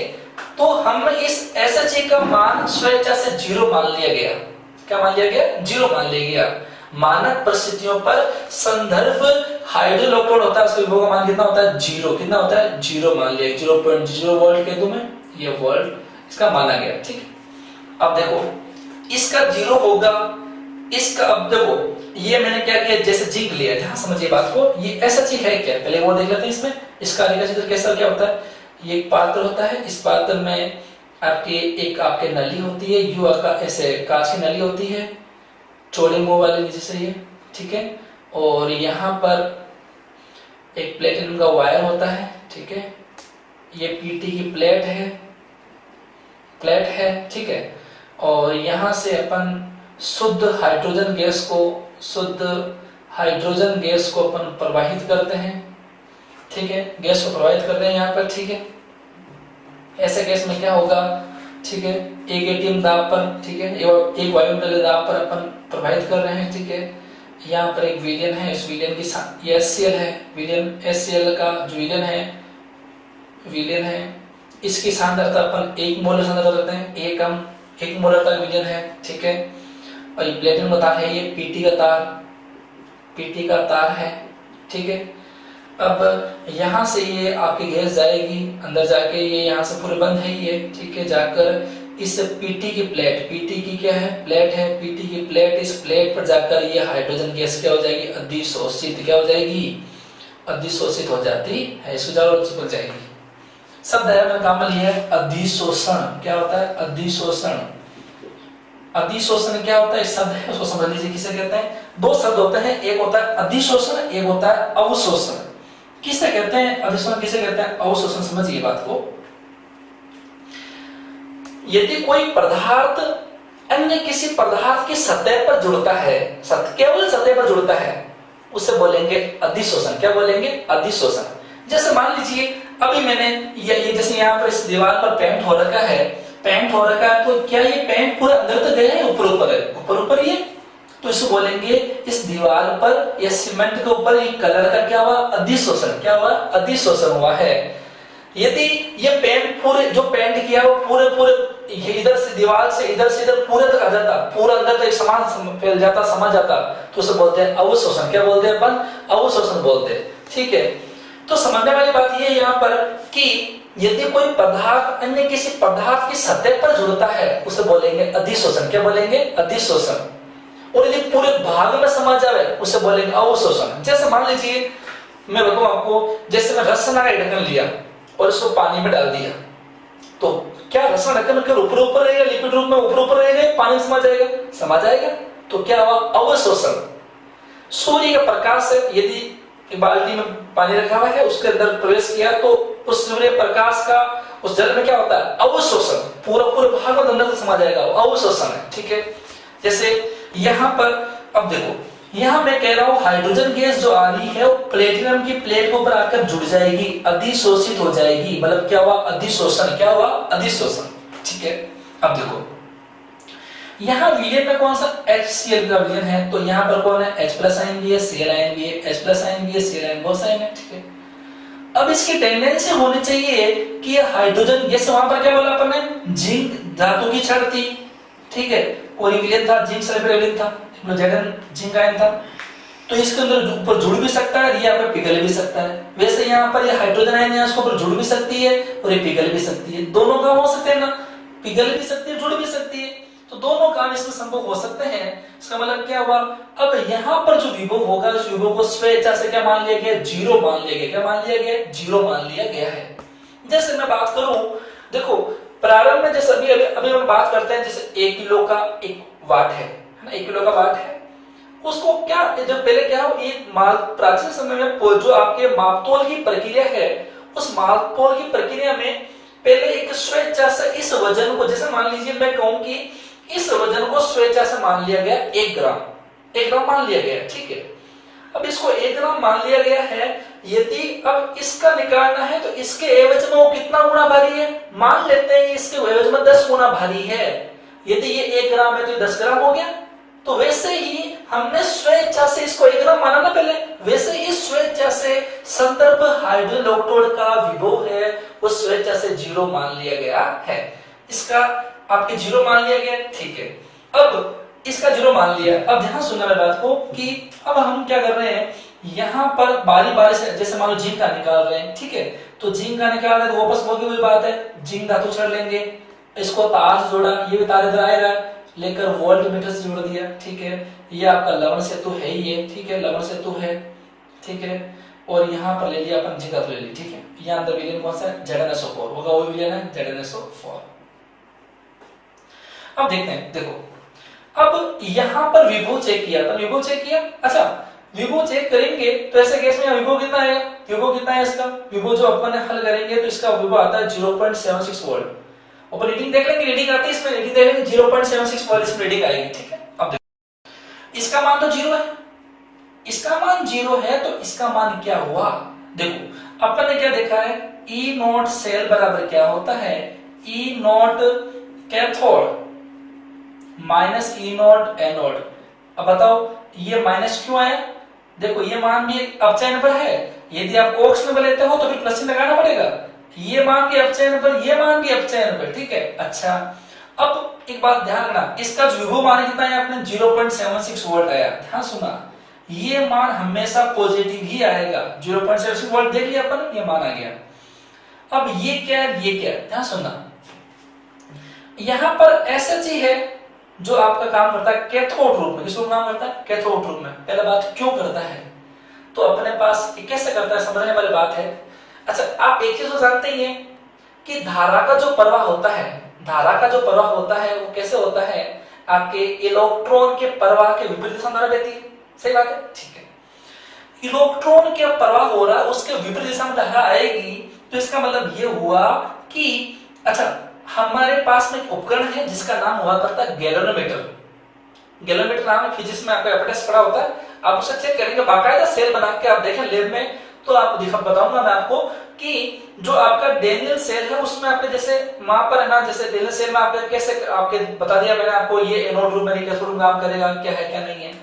तो हम इस SHE का मान स्वेच्छा से 0 मान लिया गया। क्या मान लिया गया? 0 मान लिया गया। मानक परिस्थितियों पर संदर्भ हाइड्रोजन इलेक्ट्रोड होता है, उसका विभव का मान कितना होता है? 0। कितना होता है? 0 मान लिया। 0.0 वोल्ट कह दूं मैं, ये वोल्ट इसका माना गया। ठीक। अब देखो इसका 0 होगा, इसका, अब देखो ये मैंने क्या किया, जैसे जिंक लिया, ध्यान समझिए बात को। ये SHE है क्या, पहले वो देख लेते हैं। इसमें इसका रेखा चित्र कैसा क्या होता है? ये एक पात्र होता है, इस पात्र में आपके नली होती है, यू आकार ऐसे कांच की नली होती है, चौड़े मुंह वाले नीचे से ये, ठीक है। और यहाँ पर एक प्लेटिनम का वायर होता है, ठीक है। ये पीटी की प्लेट है, ठीक है। और यहाँ से अपन शुद्ध हाइड्रोजन गैस को अपन प्रवाहित करते हैं, ठीक है। गैस को प्रवाहित कर रहे हैं यहाँ पर, ठीक है। ऐसे गैस में क्या होगा, ठीक है, एक एटीएम दाब पर, ठीक है, एक वायुमंडलीय दाब पर अपन प्रवाहित कर रहे हैं, ठीक है। यहाँ पर एक विलयन है, इस विलयन की ये HCl है, विलयन HCl का जो विलयन है इसकी सांद्रता अपन 1 मोल सांद्रता रखते हैं, 1 मोल का विलयन है, ठीक है। और ये प्लेटिनम का तार है, ये पीटी का तार है, ठीक है। अब यहाँ से ये आपकी गैस जाएगी अंदर जाके, ये यहाँ से पूरे बंद है ये, ठीक है। जाकर इस पीटी की क्या है, प्लेट है, पीटी की प्लेट, इस प्लेट पर जाकर ये हाइड्रोजन गैस क्या हो जाएगी, अधिशोषित। क्या हो जाएगी? अधिशोषित हो जाती है, इसको जरूर चिपक जाएगी। शब्द है मैंने काम लिया है अधिशोषण। क्या होता है? अधिशोषण। अधिशोषण क्या होता है? शब्द है, उसको समझ लीजिए किसे कहते हैं। 2 शब्द होते हैं, एक होता है अधिशोषण, एक होता है अवशोषण। किसे कहते हैं अधिशोषण, किसे कहते हैं अवशोषण? समझिए बात को। यदि कोई पदार्थ अन्य किसी पदार्थ की सतह पर जुड़ता है, केवल सतह पर जुड़ता है, उसे बोलेंगे अधिशोषण। क्या बोलेंगे? अधिशोषण। जैसे मान लीजिए अभी मैंने ये जैसे यहाँ पर इस दीवार पर पेंट हो रखा है, तो क्या ये पेंट पूरा अंदर तक गया है, ऊपर है, ऊपर ये, तो इसको बोलेंगे इस दीवार पर या सीमेंट के ऊपर ये कलर का क्या हुआ? अधिशोषण। क्या हुआ? अधिशोषण हुआ है। यदि ये पेंट पूरे जो पेंट किया वो पूरे इधर से दीवार से इधर पूरे तक आ जाता, पूरा अंदर तक समान फैल जाता, समा जाता, तो उसे बोलते हैं अवशोषण। क्या बोलते हैं अपन? अवशोषण बोलते हैं, ठीक है। तो समझने वाली बात ये यहाँ पर कि यदि कोई पदार्थ अन्य किसी पदार्थ की सतह पर जुड़ता है, उसे बोलेंगे अधिशोषण। क्या बोलेंगे? अधिशोषण। और यदि पूरे भाग में समा जाए, उसे बोलेंगे अवशोषण। जैसे मान लीजिए मैं बताऊं आपको, जैसे मैं रसना का ढक्कन लिया और इसको पानी में डाल दिया, तो क्या रसना ढक्कन के ऊपर रहेगा, लिक्विड रूप में ऊपर रहेगा, पानी में समा जाएगा, तो क्या हुआ? अवशोषण। सूर्य का प्रकाश से यदि एक बाल्टी में पानी रखा हुआ है, उसके अंदर प्रवेश किया, तो उस सूर्य प्रकाश का उस जल में क्या होता है? अवशोषण। पूरे भाग में अंदर से समा जाएगा, अवशोषण है, ठीक है। जैसे यहाँ पर अब देखो, यहाँ मैं कह रहा हूँ हाइड्रोजन गैस जो आ रही है वो प्लेटिनम की प्लेट के ऊपर आकर जुड़ जाएगी, अधिशोषित हो जाएगी। मतलब क्या हुआ? अधिशोषण। क्या हुआ? अधिशोषण, ठीक है। अब देखो यहाँ विलयन में कौन सा? HCl का विलयन है, तो यहाँ पर कौन है? H+ आयन भी है, Cl आयन भी है, H+ आयन भी है, Cl आयन बहुत साइन है, ठीक है। अब इसकी टेंडेंसी होनी चाहिए कि हाइड्रोजन गैस, वहां पर क्या बोला अपन ने? जिंक धातु की छड़ थी, ठीक है, और विलयन था जिंक सल्फेट विलयन था, जिंक आयन था, तो इसके अंदर ऊपर जुड़ भी सकता है, यहाँ पर पिघल भी सकता है। वैसे यहाँ पर ये हाइड्रोजन आयन है, इसके ऊपर जुड़ भी सकती है और ये पिघल भी सकती है। दोनों काम हो सकते हैं ना, पिघल भी सकती है, जुड़ भी सकती है। तो दोनों काम इसमें संभव हो सकते हैं। इसका मतलब क्या हुआ, अब यहाँ पर जो विभव होगा उस विभव को स्वेच्छा से क्या मान लिया गया, जीरो मान लिया गया। क्या मान लिया गया, जीरो मान लिया गया है। जैसे मैं बात करूं, देखो प्रारंभ में जैसे अभी हम बात करते हैं, जैसे 1 किलो का 1 वाट है ना, 1 किलो का वाट है, उसको क्या जब पहले क्या हो, एक प्राचीन समय में जो आपके मापतोल की प्रक्रिया है, उस मापतोल की प्रक्रिया में पहले एक स्वेच्छा से इस वजन को, जैसे मान लीजिए मैं कहूं कि इस वजन को स्वेच्छा से मान लिया गया 1 ग्राम, 1 ग्राम मान लिया गया, ठीक है। अब इसको 1 ग्राम मान लिया गया है, यदि अब इसका निकालना है तो इसके एवज में वो कितना गुना भारी है, मान लेते हैं इसके एवज में 10 गुना भारी है। यदि ये 1 ग्राम है तो ये 10 ग्राम हो गया। तो वैसे ही हमने स्वेच्छा से इसको 1 ग्राम माना ना पहले, वैसे ही स्वेच्छा से संदर्भ हाइड्रोजन इलेक्ट्रोड का विभव है वो स्वेच्छा से 0 मान लिया गया है। इसका आपके 0 मान लिया गया, ठीक है। अब इसका 0 मान लिया। अब ध्यान सुनना मेरी बात को कि अब हम क्या कर रहे हैं, यहाँ पर बारी बारी से जैसे मान लो जिंक का निकाल रहे हैं, ठीक है। तो जिंक का निकाल रहे हैं तो वापस होगी वही बात है, जिंक धातु छड़ लेंगे, इसको तार से जोड़ा, ये भी तार इधर आएगा, लेकर वोल्ट मीटर से जोड़ दिया, ठीक है। ये आपका लवण सेतु है ही है, ठीक है, लवण सेतु है, ठीक है। और यहाँ पर ले लिया अपन जिंक धातु ले ली, ठीक है। यहाँ अंदर विलयन कौन सा है, ZnSO4 होगा, वो विलयन है ZnSO4। अब देखते हैं, देखो अब यहाँ पर विभव चेक किया, अपन विभव चेक किया। अच्छा विभव चेक करेंगे तो ऐसे केस में विभव कितना आएगा, विभव कितना है इसका, विभव जो अपन हल करेंगे तो इसका विभव आता है 0.76 वोल्ट। ऊपर रीडिंग देख लेंगे, रीडिंग आती है इसमें, रीडिंग देख लेंगे 0.76 वोल्ट इसमें रीडिंग आएगी, ठीक है। अब देखो इसका मान तो 0 है, इसका मान 0 है तो इसका मान क्या हुआ, देखो अपन ने क्या देखा है, E नॉट सेल बराबर क्या होता है, E naught cathode minus E not anode. अब बताओ ये माइनस क्यों आया, देखो ये मान भी अपचयन पर है, यदि आप कोक्स में लेते हो तो फिर प्लस लगाना पड़ेगा, ये मान भी अपचयन पर, ये मान भी अपचयन पर, ठीक है। अच्छा अब एक बात ध्यान रखना, इसका जो विभव मान कितना है आपने 0.76 वोल्ट आया, ध्यान सुना, ये मान हमेशा पॉजिटिव ही आएगा, 0.76 वोल्ट देख लिया अपन, ये मान आ गया। अब ये क्या है, ये क्या है, ध्यान सुनना, यहां पर SH है जो आपका काम करता है कैथोड रूप में, किस रूप में काम करता है, कैथोड रूप में। पहला बात क्यों करता है, तो अपने पास कैसे करता है समझने वाली बात है। अच्छा आप एक चीज तो जानते ही हैं कि धारा का जो प्रवाह होता है, धारा का जो प्रवाह होता है वो कैसे होता है, आपके इलेक्ट्रॉन के प्रवाह के विपरीत दिशा में बहती है, सही बात है, ठीक है। इलेक्ट्रॉन के प्रवाह हो रहा है उसके विपरीत दिशा में धारा आएगी, तो इसका मतलब ये हुआ कि अच्छा हमारे पास में एक उपकरण है जिसका नाम हुआ करता है गैल्वेनोमीटर। गैल्वेनोमीटर नाम है, फिजिक्स में आपका एप्रेंटिस पढ़ा होता है, आप उसे चेक करेंगे बाकायदा सेल बना के आप देखें लैब में, तो आपको दिखा बताऊंगा मैं आपको कि जो आपका डेनियल सेल है उसमें आपने जैसे वहां पर है ना, जैसे डेनियल सेल में आपने कैसे आपके बता दिया मैंने आपको, ये एनोड रूप में कैथोड रूप काम करेगा, क्या है क्या नहीं है।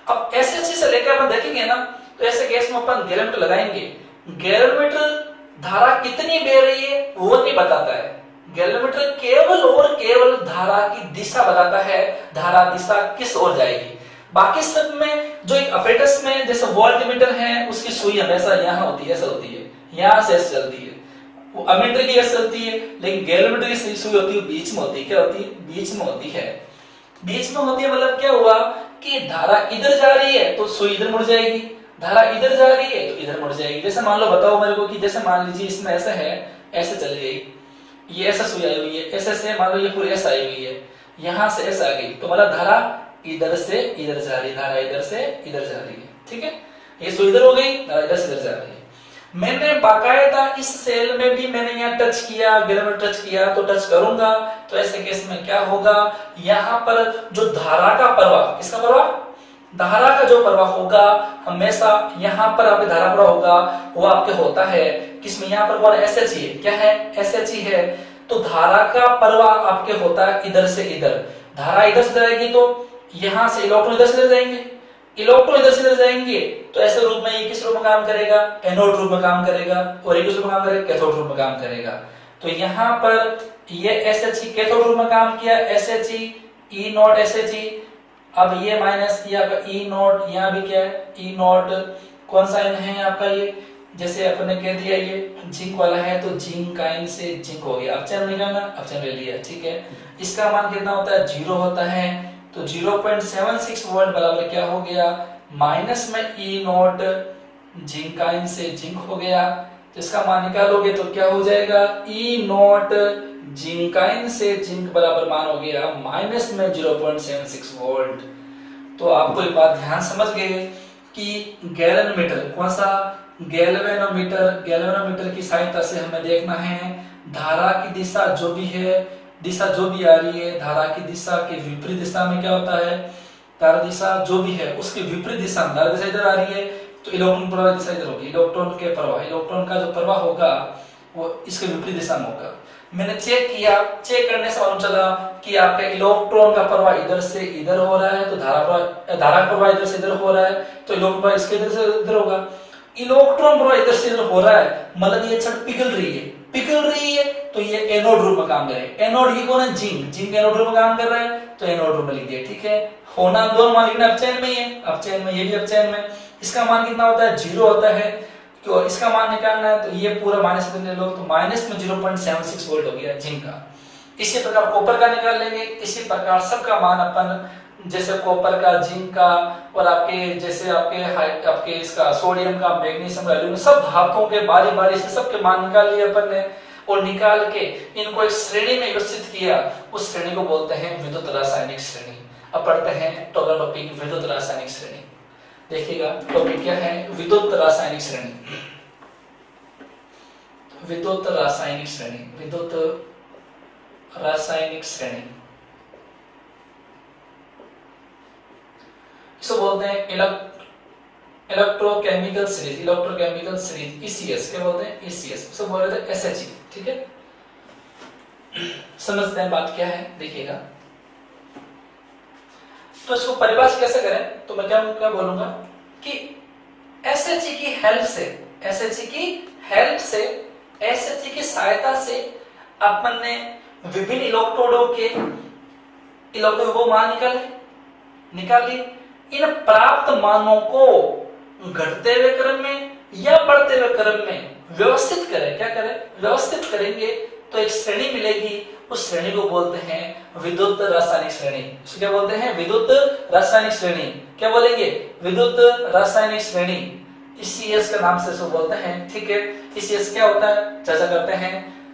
अब ऐसे चीज से लेकर अपन देखेंगे ना, तो ऐसे केस में अपन गैल्वेनोमीटर लगाएंगे, गैल्वेनोमीटर धारा कितनी बह रही है वो नहीं बताता है, गैल्वेनोमीटर केवल और केवल धारा की दिशा बताता है, धारा दिशा किस ओर जाएगी। बाकी सब में जो एक अपरेटस में जैसे वोल्टमीटर है उसकी सुई हमेशा यहाँ होती है, ऐसा होती है, यहाँ से ऐसे चलती है, वो अमीटर की ऐसे चलती है, लेकिन गैल्वेनोमीटर की सुई होती है बीच में होती है, क्या होती है, बीच में होती है, बीच में होती है। मतलब क्या हुआ कि धारा इधर जा रही है तो सुई इधर मुड़ जाएगी, धारा इधर जा रही है तो इधर मुड़ जाएगी। जैसे मान लो बताओ मेरे को कि जैसे मान लीजिए इसमें ऐसा है, ऐसे चली गई, ये ऐसा सुई आई हुई है, ऐसे से मान लो ये पूरी ऐसा आई हुई है, यहां से ऐसा आ गई, तो मतलब धारा इधर से इधर जा रही है, धारा इधर से इधर जा रही है, ठीक है। ये सुई इधर हो गई, धारा इधर से इधर जा रही है। मैंने बाकायदा इस सेल में भी मैंने यहाँ टच किया, गैल्वेनोमीटर टच किया, तो टच करूंगा तो ऐसे केस में क्या होगा, यहाँ पर जो धारा का प्रवाह, किसका प्रवाह, धारा का जो प्रवाह होगा हमेशा यहाँ पर आपके धारा प्रवाह होगा वो आपके होता है किसमें, यहाँ पर कौन SH है, क्या है, SH है। तो धारा का प्रवाह आपके होता है इधर से इधर, धारा इधर से जाएगी तो यहाँ से इलेक्ट्रॉन इधर से जाएंगे, इलेक्ट्रॉन इधर से इधर जाएंगे, तो ऐसे रूप में ये किस रूप में काम करेगा, एनोड रूप में काम करेगा, और ये किस रूप में काम करेगा, कैथोड रूप में काम करेगा। तो यहाँ पर ये SH कैथोड रूप में काम किया, SH E नॉट SH, अब ये माइनस, ये आपका E नॉट, यहाँ भी क्या है E नॉट, कौन सा है आपका, ये जैसे अपन ने कह दिया ये जिंक वाला है तो जिंक आयन से जिंक हो गया, अपचयन निकालना, अपचयन ले लिया, ठीक है। इसका मान कितना होता है, 0 होता है, तो 0.76 वोल्ट बराबर क्या हो गया, माइनस में ई नॉट जिंक आयन से जिंक हो गया, तो इसका मान निकालोगे तो क्या हो जाएगा, ई नॉट जिंक आयन से जिंक बराबर मान हो गया माइनस में 0.76 वोल्ट। तो आपको एक बात ध्यान समझ गए कि गैल्वेनोमीटर, कौन सा, गैल्वेनोमीटर की सहायता से हमें देखना है धारा की दिशा जो भी है, दिशा जो भी आ रही है, धारा की दिशा के विपरीत दिशा में क्या होता है, धारा दिशा जो भी है उसके विपरीत दिशा में, धारा दिशा इधर आ रही है तो इलेक्ट्रॉन प्रवाह दिशा इधर होगी, इलेक्ट्रॉन के प्रवाह, इलेक्ट्रॉन का जो प्रवाह होगा वो इसके विपरीत दिशा में होगा। मैंने चेक किया, चेक करने से मालूम चला कि आपका इलेक्ट्रॉन का प्रवाह इधर से इधर हो रहा है, तो धारा प्रवाह इधर से इधर हो रहा है, तो इलेक्ट्रॉन प्रवाह इसके इधर से इधर होगा। इलेक्ट्रॉन प्रवाह इधर से इधर हो रहा है मतलब ये छड़ पिघल रही है, तो ये एनोड रूप में काम करेगा। एनोड ये कौन है, जिंक एनोड रूप में काम कर रहा है, तो एनोड रूप में लिख दिया, ठीक है। होना दोनों मान लिखना अपचयन में ही है, अपचयन में, ये भी अपचयन में। इसका मान कितना होता है, 0 होता है, तो इसका मान निकालना है तो ये पूरा माइनस में ले लो, तो माइनस में 0.76 वोल्ट हो गया जिंक का। इसी प्रकार कॉपर का निकाल लेंगे, इसी प्रकार सबका मान अपन, जैसे कॉपर का, जिंक का, और आपके जैसे आपके इसका सोडियम का, मैग्नीशियम का, एल्यूमिनियम, सब धातुओं के बारी बारी से सबके मान निकाल लिए अपन ने, और निकाल के इनको एक श्रेणी में व्यवस्थित किया। उस श्रेणी को बोलते हैं विद्युत रासायनिक श्रेणी। अब पढ़ते हैं टॉपिक विद्युत रासायनिक श्रेणी। देखिएगा टॉपिक क्या है, विद्युत रासायनिक श्रेणी। विद्युत रासायनिक श्रेणी, विद्युत रासायनिक श्रेणी, इसको बोलते हैं electrochemical series, electrochemical series, ECS. क्या बोलते हैं, ईसीएस। इसको बोल रहे थे एसएचई, ठीक है। समझते हैं बात क्या है, देखिएगा। तो इसको परिभाषित कैसे करें, तो मैं क्या बोलूंगा कि एसएचई की हेल्प से, एसएचई की हेल्प से, एसएचई की सहायता से अपन ने विभिन्न इलेक्ट्रोडों के इलेक्ट्रॉन को मान निकाल लिए। इन प्राप्त मानों को घटते हुए क्रम में या बढ़ते हुए क्रम में व्यवस्थित करें, क्या करें, व्यवस्थित करेंगे तो एक श्रेणी मिलेगी। उस श्रेणी को बोलते हैं विद्युत रासायनिक श्रेणी। इसको क्या बोलते हैं, विद्युत रासायनिक श्रेणी। क्या बोलेंगे, विद्युत रासायनिक श्रेणी। ईसीएस के नाम से इसको बोलते हैं, ठीक है। ईसीएस क्या होता है, चर्चा करते हैं।